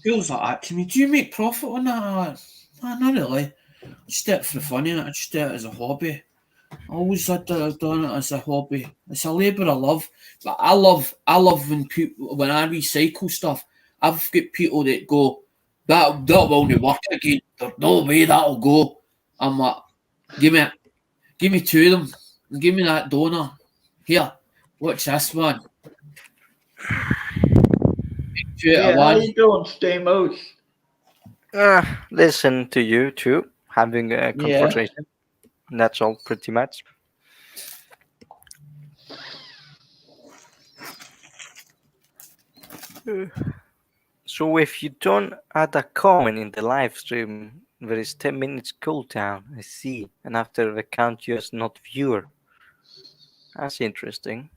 S3: Feels like that to me. Do you make profit on that? Nah, not really. I just do it for the fun of it. I just do it as a hobby. I always had done it as a hobby. It's a labour of love. But I love when I recycle stuff. I've got people that go, that will only work again. There's no way that'll go. I'm like, give me two of them. Give me that donor. Here, watch this one.
S1: Yeah, how you doing, Stamos?
S2: Listen to you too, having a conversation. That's all, pretty much. So if you don't add a comment in the live stream, there is 10 minutes cooldown, I see. And after the count you as not viewer. That's interesting.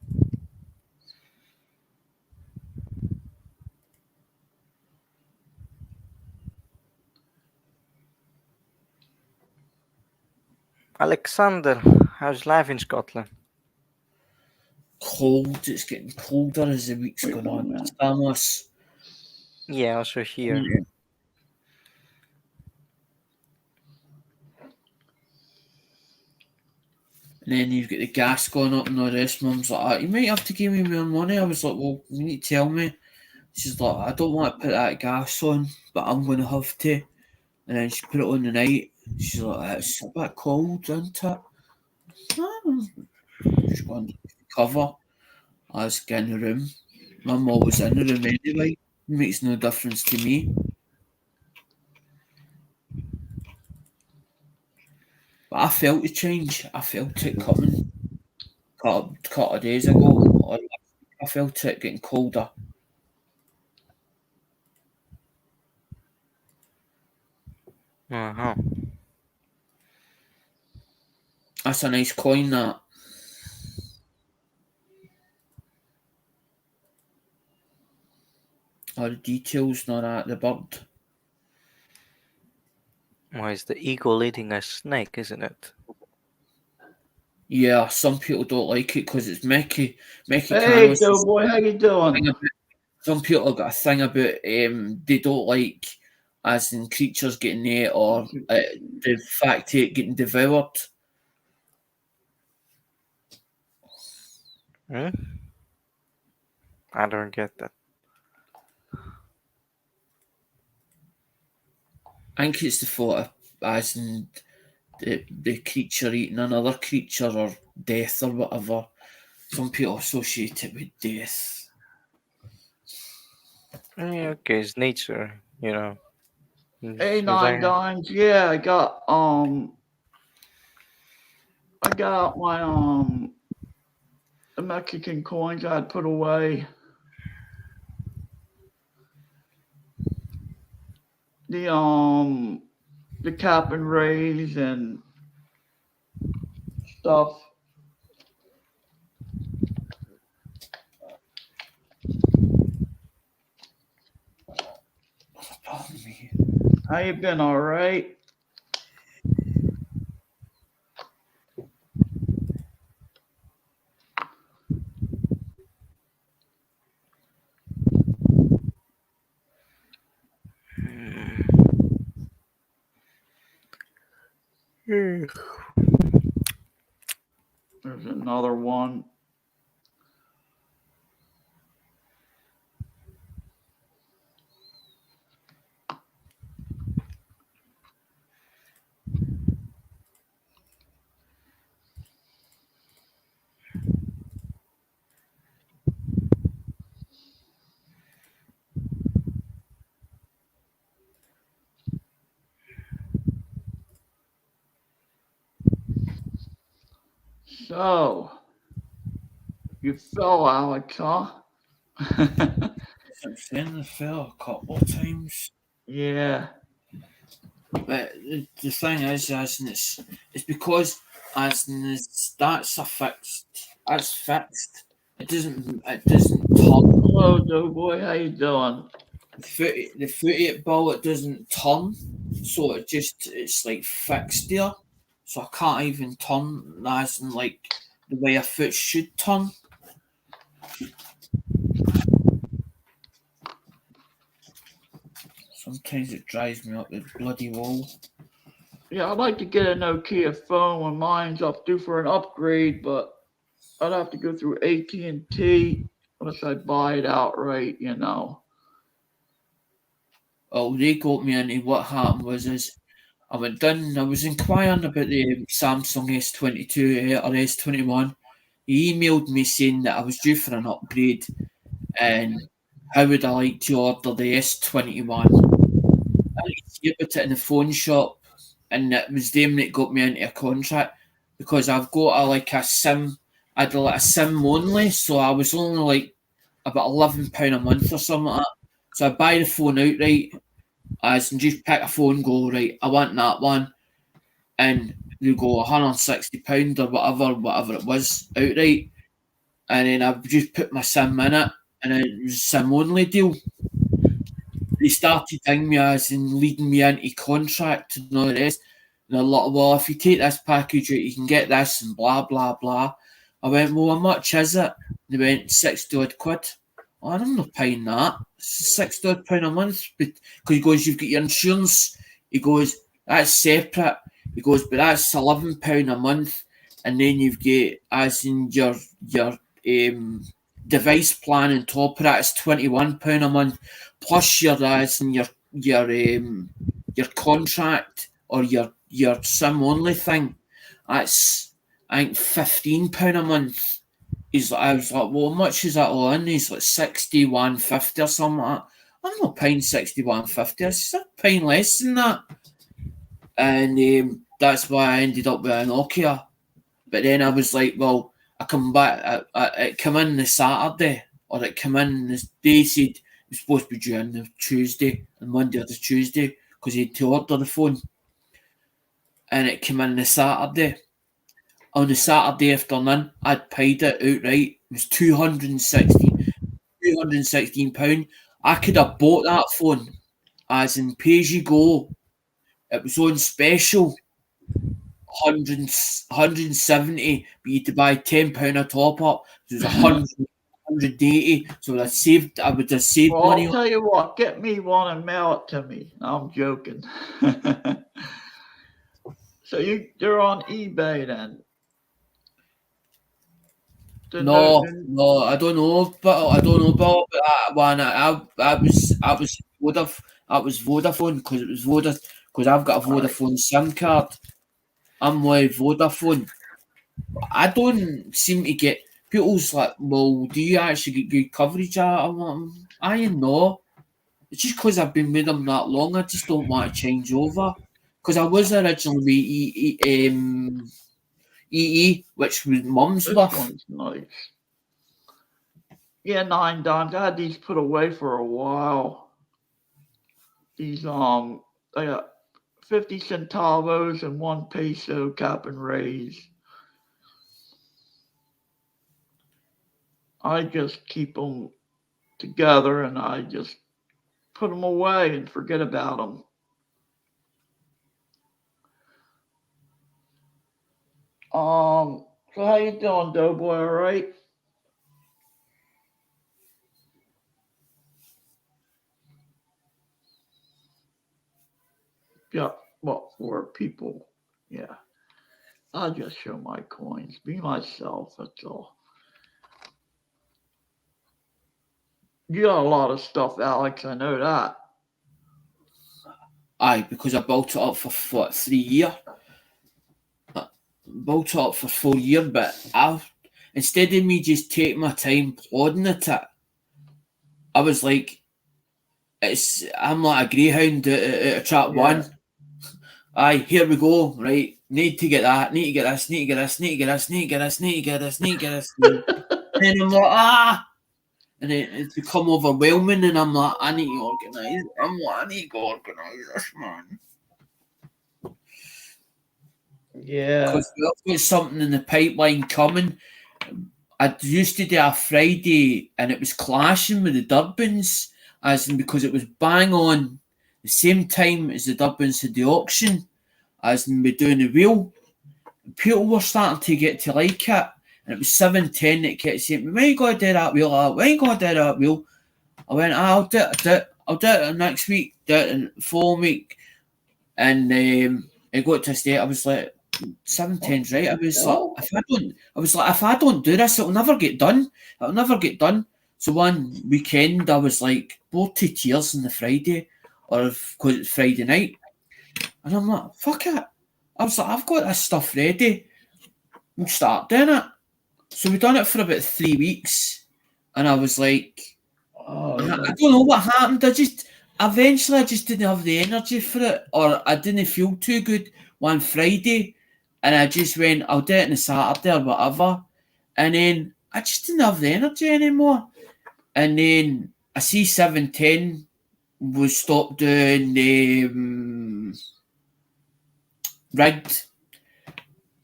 S2: Alexander, how's life in Scotland?
S3: Cold. It's getting colder as the weeks go on. Stamos.
S2: Yeah, also here.
S3: Yeah. And then you've got the gas going up and all the rest. Mum's like, you might have to give me more money. I was like, well, you need to tell me. She's like, I don't want to put that gas on, but I'm going to have to. And then she put it on the night. She's like, it's a bit cold, isn't it? She's going to cover. I was getting the room. Mum always in the room anyway. It makes no difference to me. But I felt the change. I felt it coming. Couple of days ago. I felt it getting colder.
S2: Uh-huh.
S3: That's a nice coin, that. All the details, not that, the bird.
S2: Well, it's the eagle eating a snake, isn't it?
S3: Yeah, some people don't like it because it's Mickey
S1: Hey,
S3: Cano's.
S1: Doughboy, how you doing?
S3: Some people have got a thing about they don't like as in creatures getting ate or the fact of it getting devoured.
S2: Hmm? I don't get that.
S3: I think it's the thought of as in the creature eating another creature or death or whatever. Some people associate it with death.
S2: Yeah, okay, it's nature, you know.
S1: Hey,
S2: It's
S1: Nine
S2: like-
S1: Dimes, yeah, I got my the Mexican coins I had put away. The cap and raise and stuff.
S3: Pardon me.
S1: How you been? All right. There's another one. So, you fell, Alex, huh?
S3: I'm saying the fell a couple of times.
S1: Yeah.
S3: But the thing is, as in it's because as in the stats are fixed. That's fixed. It doesn't turn.
S1: Hello, Doughboy. How you doing?
S3: The 38 ball it doesn't turn, so it's like fixed there. So I can't even turn as in like the way a foot should turn. Sometimes it drives me up the bloody wall.
S1: Yeah, I'd like to get a Nokia phone when mine's up due for an upgrade, but I'd have to go through AT&T unless I buy it outright, you know.
S3: Oh, they got me into what happened was I went down. I was inquiring about the Samsung S22 or S21. He emailed me saying that I was due for an upgrade, and how would I like to order the S21? I need to see about it in the phone shop, and it was them that got me into a contract because I've got a SIM. I had a SIM only, so I was only like about £11 a month or something like that. So I buy the phone outright, as and just pick a phone, go right. I want that one, and you go £160 or whatever it was outright, and then I just put my SIM in it, and it was a SIM only deal. They started thing me as in leading me into contract and all the rest. And a lot of, well, if you take this package out, you can get this and blah blah blah. I went, well, how much is it? They went 60 odd quid. Oh, I'm not paying that. It's 60 odd pound a month. Because he goes, you've got your insurance. He goes, that's separate. He goes, but that's £11 a month, and then you've got as in your device plan on top of that is £21 a month, plus your as in your contract or your SIM only thing. That's I think £15 a month. I was like, well, how much is that all in? He's like 61.50 or something like that. I'm not paying 61.50. I said, I'm paying less than that. And that's why I ended up with a Nokia. But then I was like, well, I come back, it come in the Saturday, or it come in this day, said it was supposed to be due on the Tuesday, and Monday or the Tuesday, because he had to order the phone. And it came in the Saturday. On the Saturday afternoon, I'd paid it outright. It was £216. I could have bought that phone as in pay as you go. It was on special. 170, but you had to buy £10 a top up. So it was 180. So I would have saved
S1: Well,
S3: money.
S1: I'll tell you what, get me one and mail it to me. I'm joking. So they're on eBay then.
S3: No, I don't know, but I don't know about that one. I was Vodafone because it was because I've got a Vodafone SIM card. I'm with Vodafone. I don't seem to get people's like, well, do you actually get good coverage? I'm like, I know. It's just because I've been with them that long. I just don't want to change over. Because I was originally with EE, which was Mum's
S1: This
S3: with.
S1: one's nice. Yeah, 9 dimes. I had these put away for a while. These I got 50 centavos and 1 peso cap and raise. I just keep them together and I just put them away and forget about them. So how you doing, Doughboy? All right? Yeah. Well, for people, yeah. I'll just show my coins. Be myself. That's all. You got a lot of stuff, Alex. I know that.
S3: Aye, because I built it up for what 3 years. Built it up for 4 years, but instead of me just taking my time plodding at it, I was like, I'm like a greyhound at a trap one. Aye, here we go. Right, need to get that. Need to get this. Need to get this. Need to get this. Need to get this. Need to get this. Need to get this. And I'm like and it's become overwhelming. And I'm like, I need to organise. I need to organise this, man.
S1: Yeah.
S3: Because we've got something in the pipeline coming. I used to do a Friday and it was clashing with the Durbins, as in because it was bang on the same time as the Durbins had the auction, as in we doing the wheel. People were starting to get to like it, and it was 7:10 that kept saying, "When you going to do that wheel? When you going to do that wheel?" I went, I'll do it next week, do it in the following week. And it got to a state I was like, 7:10's right. I was like, if I don't do this, it'll never get done. It'll never get done. So one weekend, I was like bored to tears on the Friday, or because it's Friday night, and I'm like, fuck it. I was like, I've got this stuff ready. We'll start doing it. So we done it for about 3 weeks, and I was like, I don't know what happened. Eventually I just didn't have the energy for it, or I didn't feel too good one Friday, and I just went, I'll do it on a Saturday or whatever, and then I just didn't have the energy anymore. And then I see 7:10 was stopped doing rigged,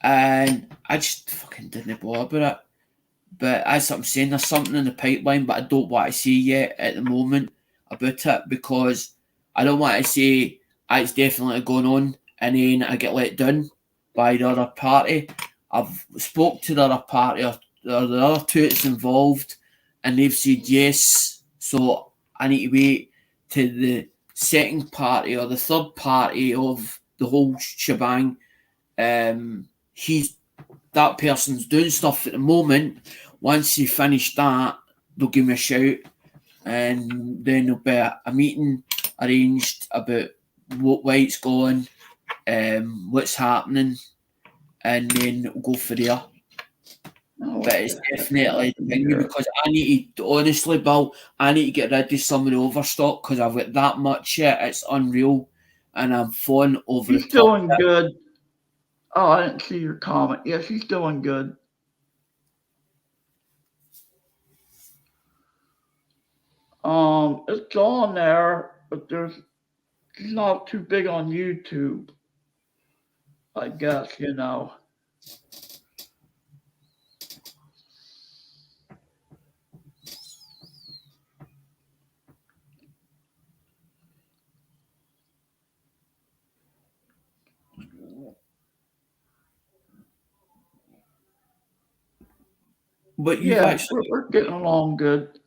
S3: and I just fucking didn't bother about it. But as I'm saying, there's something in the pipeline, but I don't want to say yet at the moment about it, because I don't want to say it's definitely going on and then I get let down by the other party. I've spoke to the other party, or the other two that's involved, and they've said yes. So I need to wait to the second party or the third party of the whole shebang. That person's doing stuff at the moment. Once you finish that, they'll give me a shout, and then there'll be a meeting arranged about what way it's going, what's happening, and then we'll go for there. But it's definitely thingy, because I need to, honestly, Bill, I need to get rid of some of the overstock, because I've got that much shit, it's unreal, and I'm falling over
S1: She's
S3: the top.
S1: doing good. Oh, I didn't see your comment. Yeah, she's doing good. It's on there, but she's not too big on YouTube. I guess, you know.
S3: But you've
S1: Yeah,
S3: actually,
S1: we're getting along good.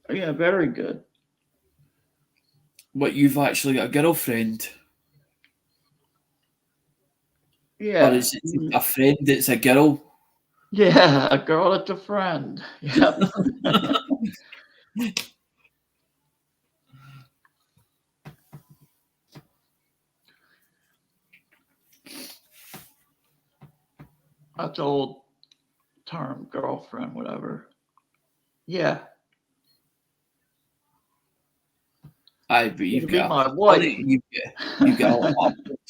S1: Yeah, very good.
S3: got a girlfriend, or
S1: Yeah.
S3: is it a friend that's a girl?
S1: Yeah, a girl that's a friend. Yep. That's an old term, girlfriend, whatever. Yeah.
S3: Aye, but you've
S1: It'll be
S3: got
S1: my
S3: a
S1: wife.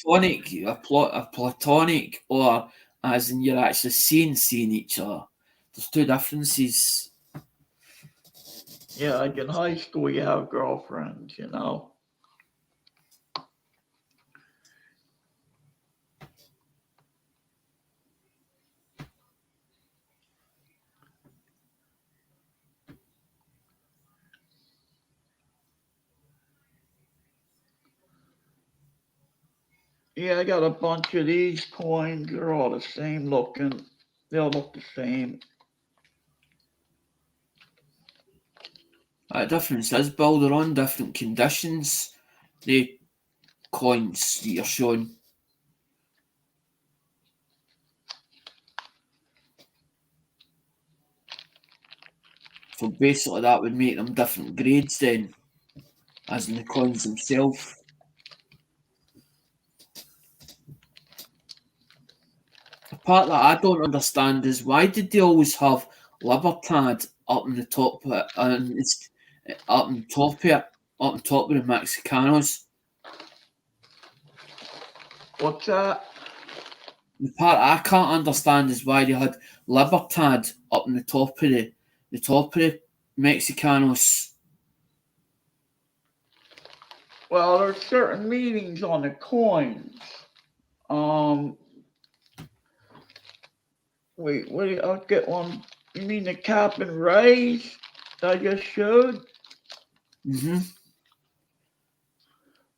S3: platonic, you've got a platonic, or as in you're actually seeing each other. There's two differences.
S1: Yeah, like in high school, you have girlfriends, you know. Yeah, I got a bunch of these coins. They're all the same looking. They all look the same.
S3: The difference is, Bill, they're on different conditions. The coins that you're showing. So basically, that would make them different grades then, as in the coins themselves. The part that I don't understand is why did they always have Libertad up in the top, and it's up on top here, up on top of the Mexicanos.
S1: What's that?
S3: The part I can't understand is why they had Libertad up on the top of the Mexicanos.
S1: Well, there's certain meanings on the coins. Wait, I'll get one. You mean the cap and raise that I just showed?
S3: Mm-hmm.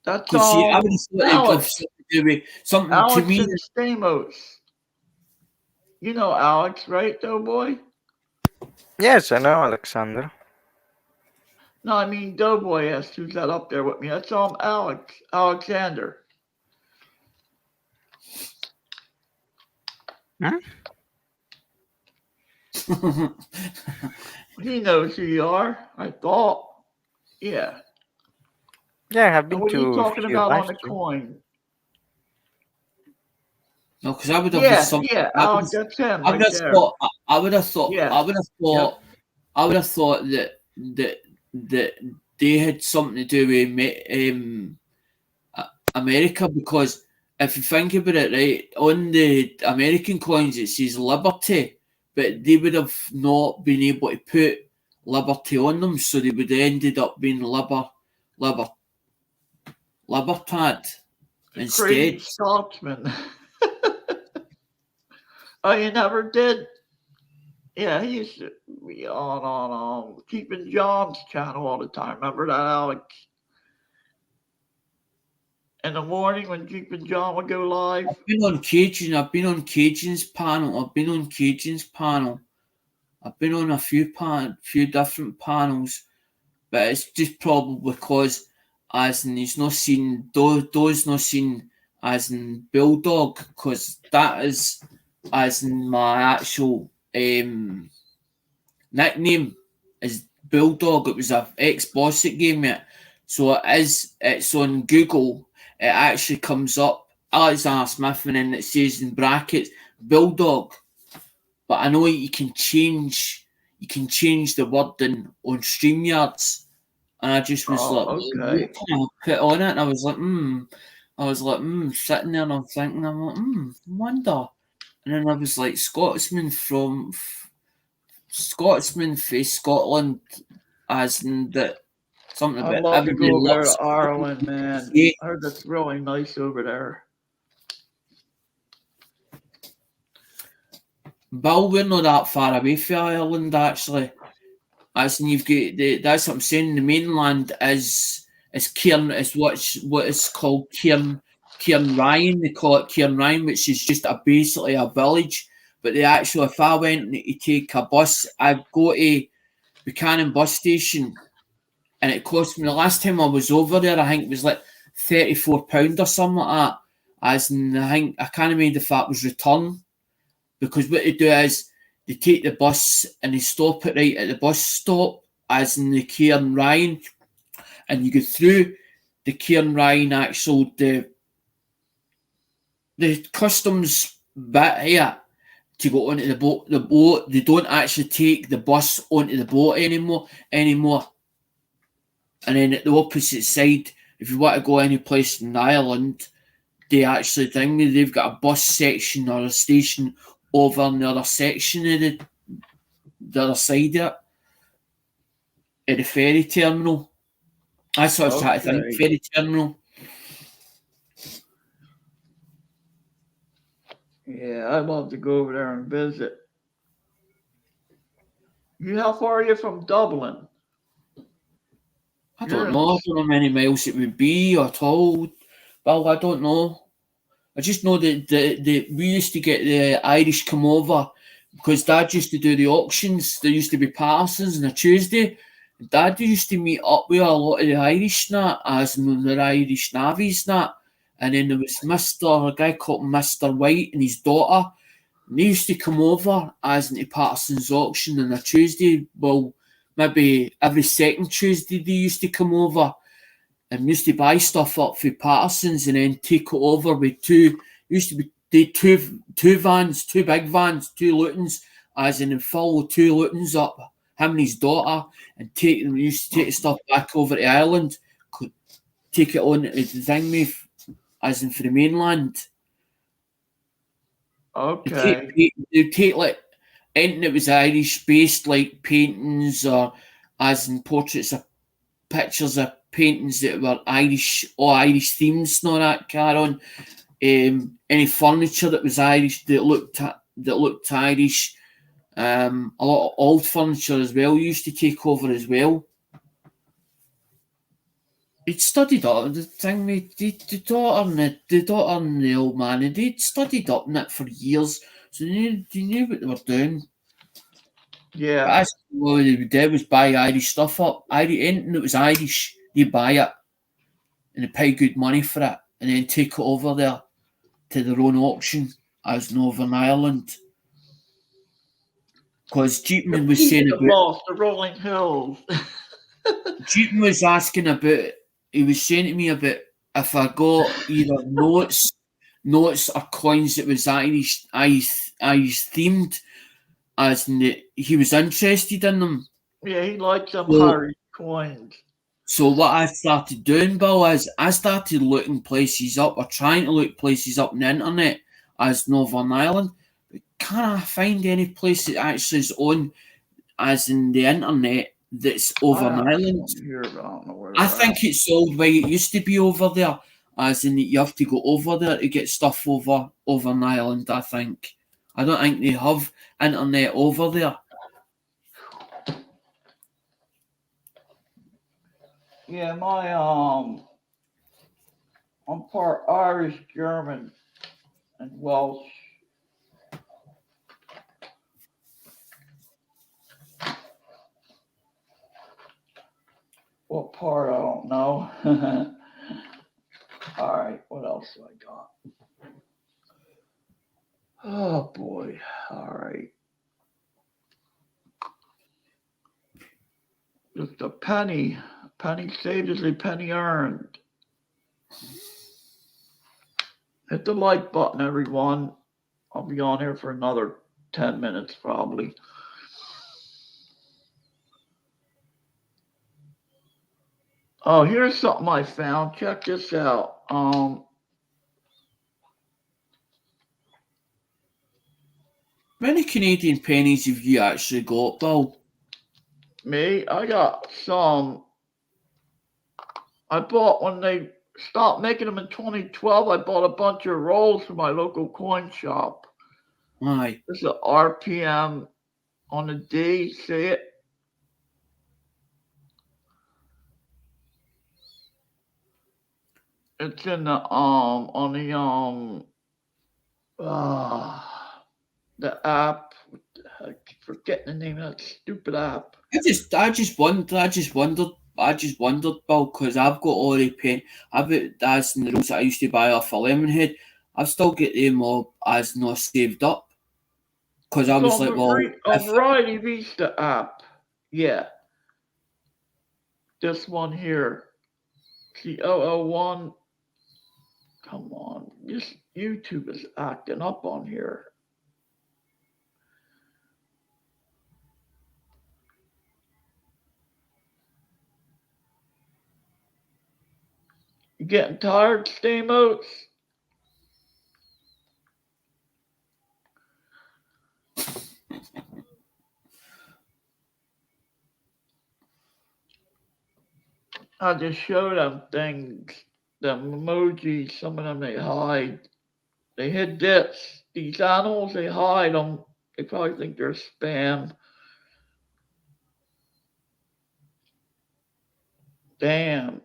S1: That's
S3: Because see, I would have thought it'd have
S1: Alex.
S3: something to do with something
S1: Alex
S3: to me.
S1: and Stamos. You know Alex, right, Doughboy?
S2: Yes, I know, Alexander.
S1: No, I mean Doughboy asked who's that up there with me. That's Alex, Alexander.
S2: Hmm?
S1: He knows who you are, I thought. Yeah.
S2: Yeah, I have
S1: And
S2: been
S1: what are you
S2: to a
S1: talking
S2: few
S1: about on
S2: live
S1: the
S2: streams.
S1: coin?
S3: No, because I would have
S1: Yeah,
S3: some.
S1: yeah,
S3: I would
S1: Alex, that's him
S3: I would
S1: right
S3: have
S1: there.
S3: thought. I would have thought.
S1: Yeah.
S3: I would have thought. I would have thought that they had something to do with America, because if you think about it, right, on the American coins it says Liberty, but they would have not been able to put Liberty on them, so they would have ended up being Libertad instead.
S1: Crazy Scotsman. Oh, you never did? Yeah, he used to be on Keeping John's channel all the time. Remember that, Alex? In the morning when Keeping John would go live.
S3: I've been on Cajun's panel. I've been on a few different panels, but it's just probably because as in he's not seen those not seen as in Bulldog, because that is as in my actual nickname is Bulldog. It was a ex-Bossic game, mate. So it's on Google. It actually comes up Alexander Smith, and then it says in brackets Bulldog. But I know you can change the wording on StreamYards. And I just was like,
S1: Okay.
S3: what can I put on it? And I was like, sitting there and I'm thinking, I'm like, wonder. And then I was like, Scotsman from Scotland, as in that something
S1: I'd
S3: about
S1: love to
S3: everybody
S1: go over there
S3: loves
S1: to Ireland, man.
S3: Yeah.
S1: I heard that's really nice over there.
S3: Bill, we're not that far away from Ireland, actually. As in, you've got that's what I'm saying. The mainland is Cairn, is what is called Cairn Ryan. They call it Cairn Ryan, which is just basically a village. But if I went to take a bus, I'd go to Buchanan bus station, and it cost me, the last time I was over there, I think it was like £34 or something like that. As in, I can't remember if that was return, because what they do is they take the bus and they stop it right at the bus stop, as in the Cairn Ryan, and you go through the Cairn Ryan the customs bit here to go onto the boat. The boat, they don't actually take the bus onto the boat anymore. And then at the opposite side, if you want to go any place in Ireland, they've got a bus section or a station over on the other section of the other side of it, at the ferry terminal. That's what I was trying to think, ferry terminal.
S1: Yeah, I'd love to go over there and visit. How far are you from Dublin?
S3: I don't know how many miles it would be at all. Well, I don't know. I just know that we used to get the Irish come over because Dad used to do the auctions. There used to be Patterson's on a Tuesday. Dad used to meet up with a lot of the Irish as in the Irish navvies and then there was a guy called Mr. White and his daughter. And they used to come over as into Patterson's auction on a Tuesday. Well, maybe every second Tuesday they used to come over and used to buy stuff up for Patterson's and then take it over with two vans, two big vans, two Lutons, as in follow two Lutons up, him and his daughter, and used to take the stuff back over to Ireland, take it on to the thing as in for the mainland.
S1: Okay.
S3: They'd take like anything that was Irish based, like paintings or as in portraits of pictures of paintings that were Irish or Irish themes, not that carry on. Any furniture that was Irish that looked Irish. A lot of old furniture as well used to take over as well. He'd studied up the thing. The daughter and the old man, and they'd studied up in it for years, so they knew what they were doing.
S1: Yeah.
S3: But that's what they would do was buy Irish stuff up. Anything that was Irish, they buy it, and they pay good money for it, and then take it over there to their own auction as Northern Ireland. Because Jeepman was saying about
S1: the rolling hills.
S3: Jeepman was asking about. He was saying to me about if I got either notes or coins that was Irish themed, as in he was interested in them.
S1: Yeah, he likes them Irish coins.
S3: So what I started doing, Bill, is I started looking places up, or trying to look places up on the internet as Northern Ireland. But can't I find any place that actually is on as in the internet that's over in Ireland? I think it's all the way it used to be over there, as in you have to go over there to get stuff over in Ireland, I think. I don't think they have internet over there.
S1: Yeah, I'm part Irish, German, and Welsh. What part, I don't know. All right, what else do I got? Oh boy, all right. Just a penny saved is a penny earned. Hit the like button, everyone. I'll be on here for another 10 minutes probably. Oh, here's something I found. Check this out.
S3: Many Canadian pennies have you actually got, Bill?
S1: Me? I got some. I bought when they stopped making them in 2012. I bought a bunch of rolls from my local coin shop.
S3: Aye.
S1: This is an RPM on the D. See it? It's in the the app. I keep forgetting the name of that stupid app.
S3: I just wondered, Bill, because I've got all the pen. I've got that's in the rules that I used to buy off of Lemonhead. I've still got them all as not saved up. Because I was like, well,
S1: Variety Vista app. Yeah. This one here. The 001. Come on. This YouTube is acting up on here. You getting tired, Stamos? I just show them things, them emojis, some of them they hide. They hid this. These animals, they hide them. They probably think they're spam. Damn.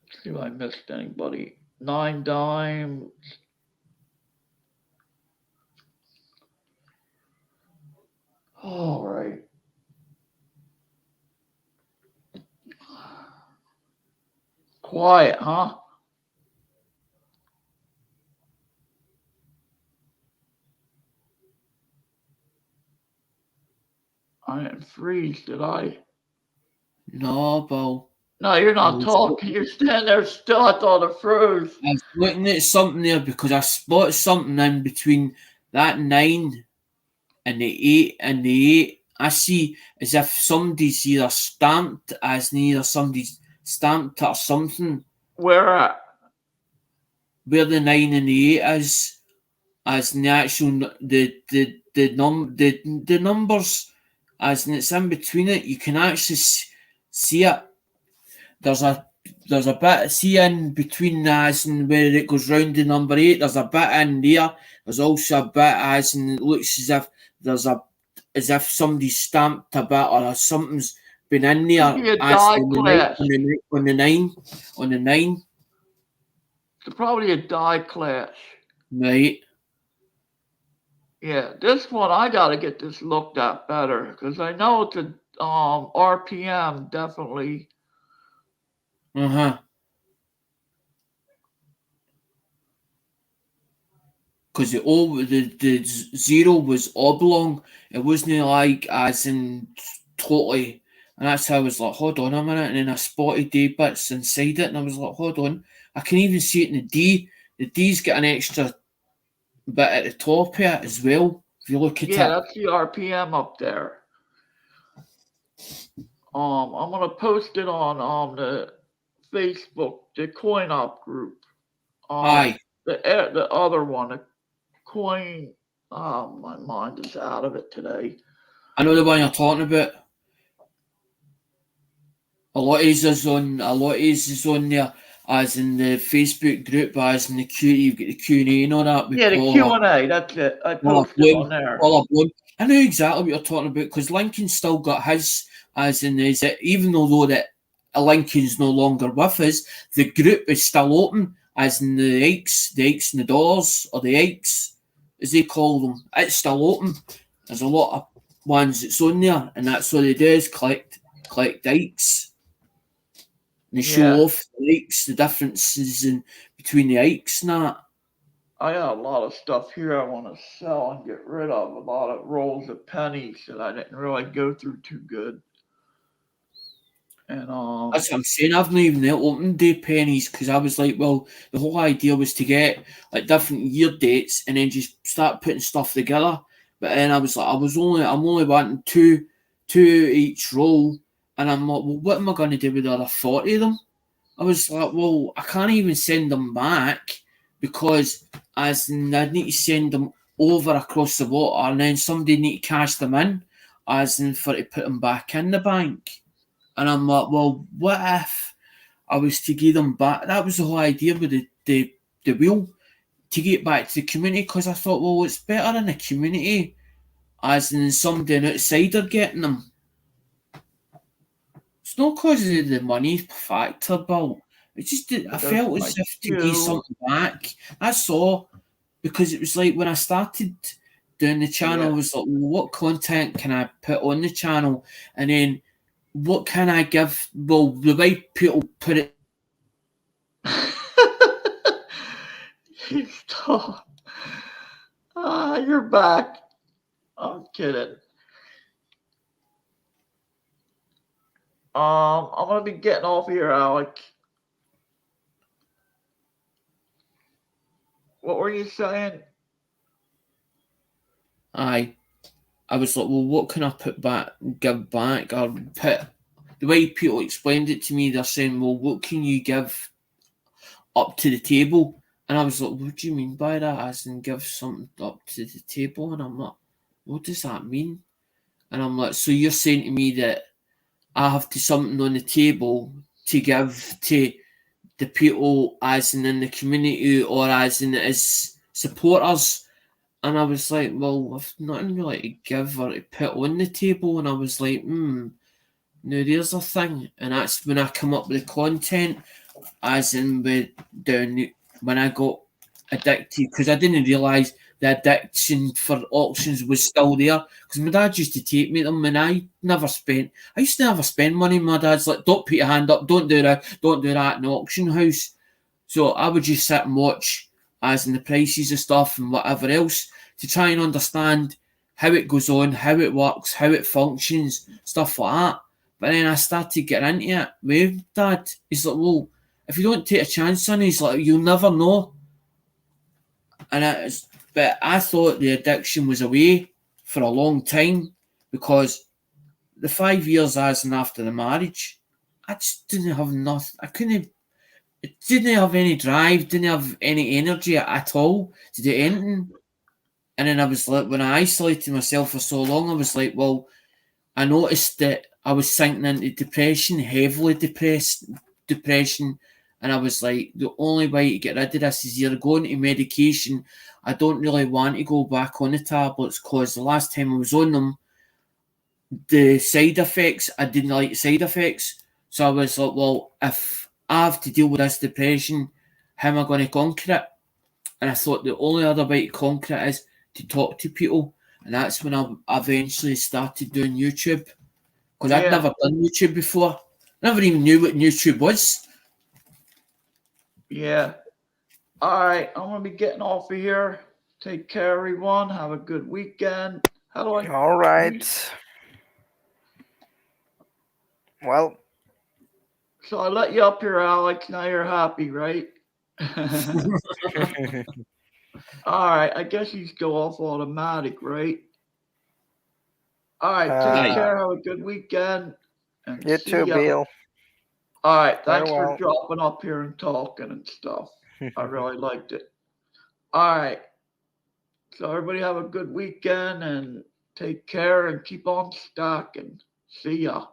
S1: Let's see if I missed anybody. 9 Dimes. All right. Quiet, huh? I didn't freeze, did I?
S3: no, Bill.
S1: No, you're not talking. You're standing there still. I thought it froze.
S3: I was looking at something there because I spotted something in between that 9 and the 8 and the 8. I see as if somebody's either stamped as neither somebody's stamped or something.
S1: Where at?
S3: Where the 9 and the 8 is, as in the actual the numbers, as in it's in between it. You can actually see it. There's a bit see in between as in where it goes round to number 8. There's a bit in there. There's also a bit as in it looks as if somebody's stamped a bit or something's been in there.
S1: Could be a
S3: As
S1: die
S3: on
S1: clash.
S3: on the 9.
S1: It's probably a die clash.
S3: Right.
S1: Yeah, this one I gotta get this looked at better because I know it's a RPM definitely.
S3: Because the 0 was oblong. It wasn't like as in totally. And that's how I was like, hold on a minute. And then I spotted D bits inside it. And I was like, hold on. I can even see it in the D. The D's got an extra bit at the top here as well. If you look at
S1: Yeah,
S3: it.
S1: that's the RPM up there. I'm gonna post it on the Facebook, the Coin Op group.
S3: Aye.
S1: The other one, the Coin. Oh, my mind is out of it today.
S3: I know the one you're talking about. A lot of is on there, as in the Facebook group, as in the Q. You've got the Q&A and all that.
S1: Yeah, the Q&A. That's it. I posted on there.
S3: I know exactly what you're talking about because Lincoln still got his, as in is it even though that Lincoln's no longer with us, the group is still open, as in the Ikes and the Doors, or the Ikes as they call them. It's still open. There's a lot of ones that's on there, and that's what they do is collect Ikes. And they show off the Ikes, the differences in between the Ikes and that.
S1: I got a lot of stuff here I want to sell and get rid of. A lot of rolls of pennies that I didn't really go through too good. And
S3: that's what I'm saying. I've not even opened the pennies because I was like, well, the whole idea was to get like different year dates and then just start putting stuff together. But then I was like, I'm only wanting two each roll, and I'm like, well, what am I going to do with the other 40 of them? I was like, well, I can't even send them back because as in I need to send them over across the water, and then somebody need to cash them in, as in for to put them back in the bank. And I'm like, well, what if I was to give them back? That was the whole idea with the wheel, to get back to the community, because I thought, well, it's better in the community as in somebody outsider getting them. It's not because of the money factor, Bill. It's just that I felt as if to give something back. That's all. because it was like when I started doing the channel,
S1: Yeah.
S3: I was like, well, what content can I put on the channel? And then what can I give? Well, the way people put it,
S1: You stop. You're back. I'm kidding. I'm gonna be getting off here, Alec. What were you saying?
S3: I was like, well, what can I put back, give back, or put? The way people explained it to me, they're saying, well, what can you give up to the table? And I was like, what do you mean by that? As in give something up to the table? And I'm like, what does that mean? And I'm like, so you're saying to me that I have to something on the table to give to the people as in the community or as in as supporters? And I was like, well, I've nothing really to give or to put on the table. And I was like, now there's a thing. And that's when I come up with the content, as in with down when I got addicted, because I didn't realise the addiction for auctions was still there. Because my dad used to take me to them, and I used to never spend money. My dad's like, don't put your hand up, don't do that in the auction house. So I would just sit and watch as in the prices of stuff and whatever else to try and understand how it goes on, how it works, how it functions, stuff like that. But then I started getting into it with Dad. He's like, well, if you don't take a chance on it, he's like, you'll never know. But I thought the addiction was away for a long time, because the 5 years as and after the marriage, I just didn't have nothing. Didn't have any drive, didn't have any energy at all to do anything. And then I was like, when I isolated myself for so long, I was like, well, I noticed that I was sinking into depression, heavily depression. And I was like, the only way to get rid of this is either going to medication. I don't really want to go back on the tablets, because the last time I was on them, the side effects, I didn't like the side effects. So I was like, well, if I have to deal with this depression, how am I going to conquer it? And I thought the only other way to conquer it is to talk to people. And that's when I eventually started doing YouTube. Because I'd
S1: Yeah.
S3: never done YouTube before. I never even knew what YouTube was.
S1: Yeah. All right. I'm gonna be getting off of here. Take care, everyone. Have a good weekend. How do I?
S2: All right. Well,
S1: So I let you up here, Alex. Now you're happy, right? All right. I guess you go off automatic, right? All right. Take
S2: Uh,
S1: care. Have a good weekend. And
S2: you
S1: see
S2: too,
S1: ya.
S2: Bill.
S1: All right. Thanks for
S2: Farewell.
S1: dropping up here and talking and stuff. I really liked it. All right. So everybody have a good weekend and take care and keep on stacking. See ya.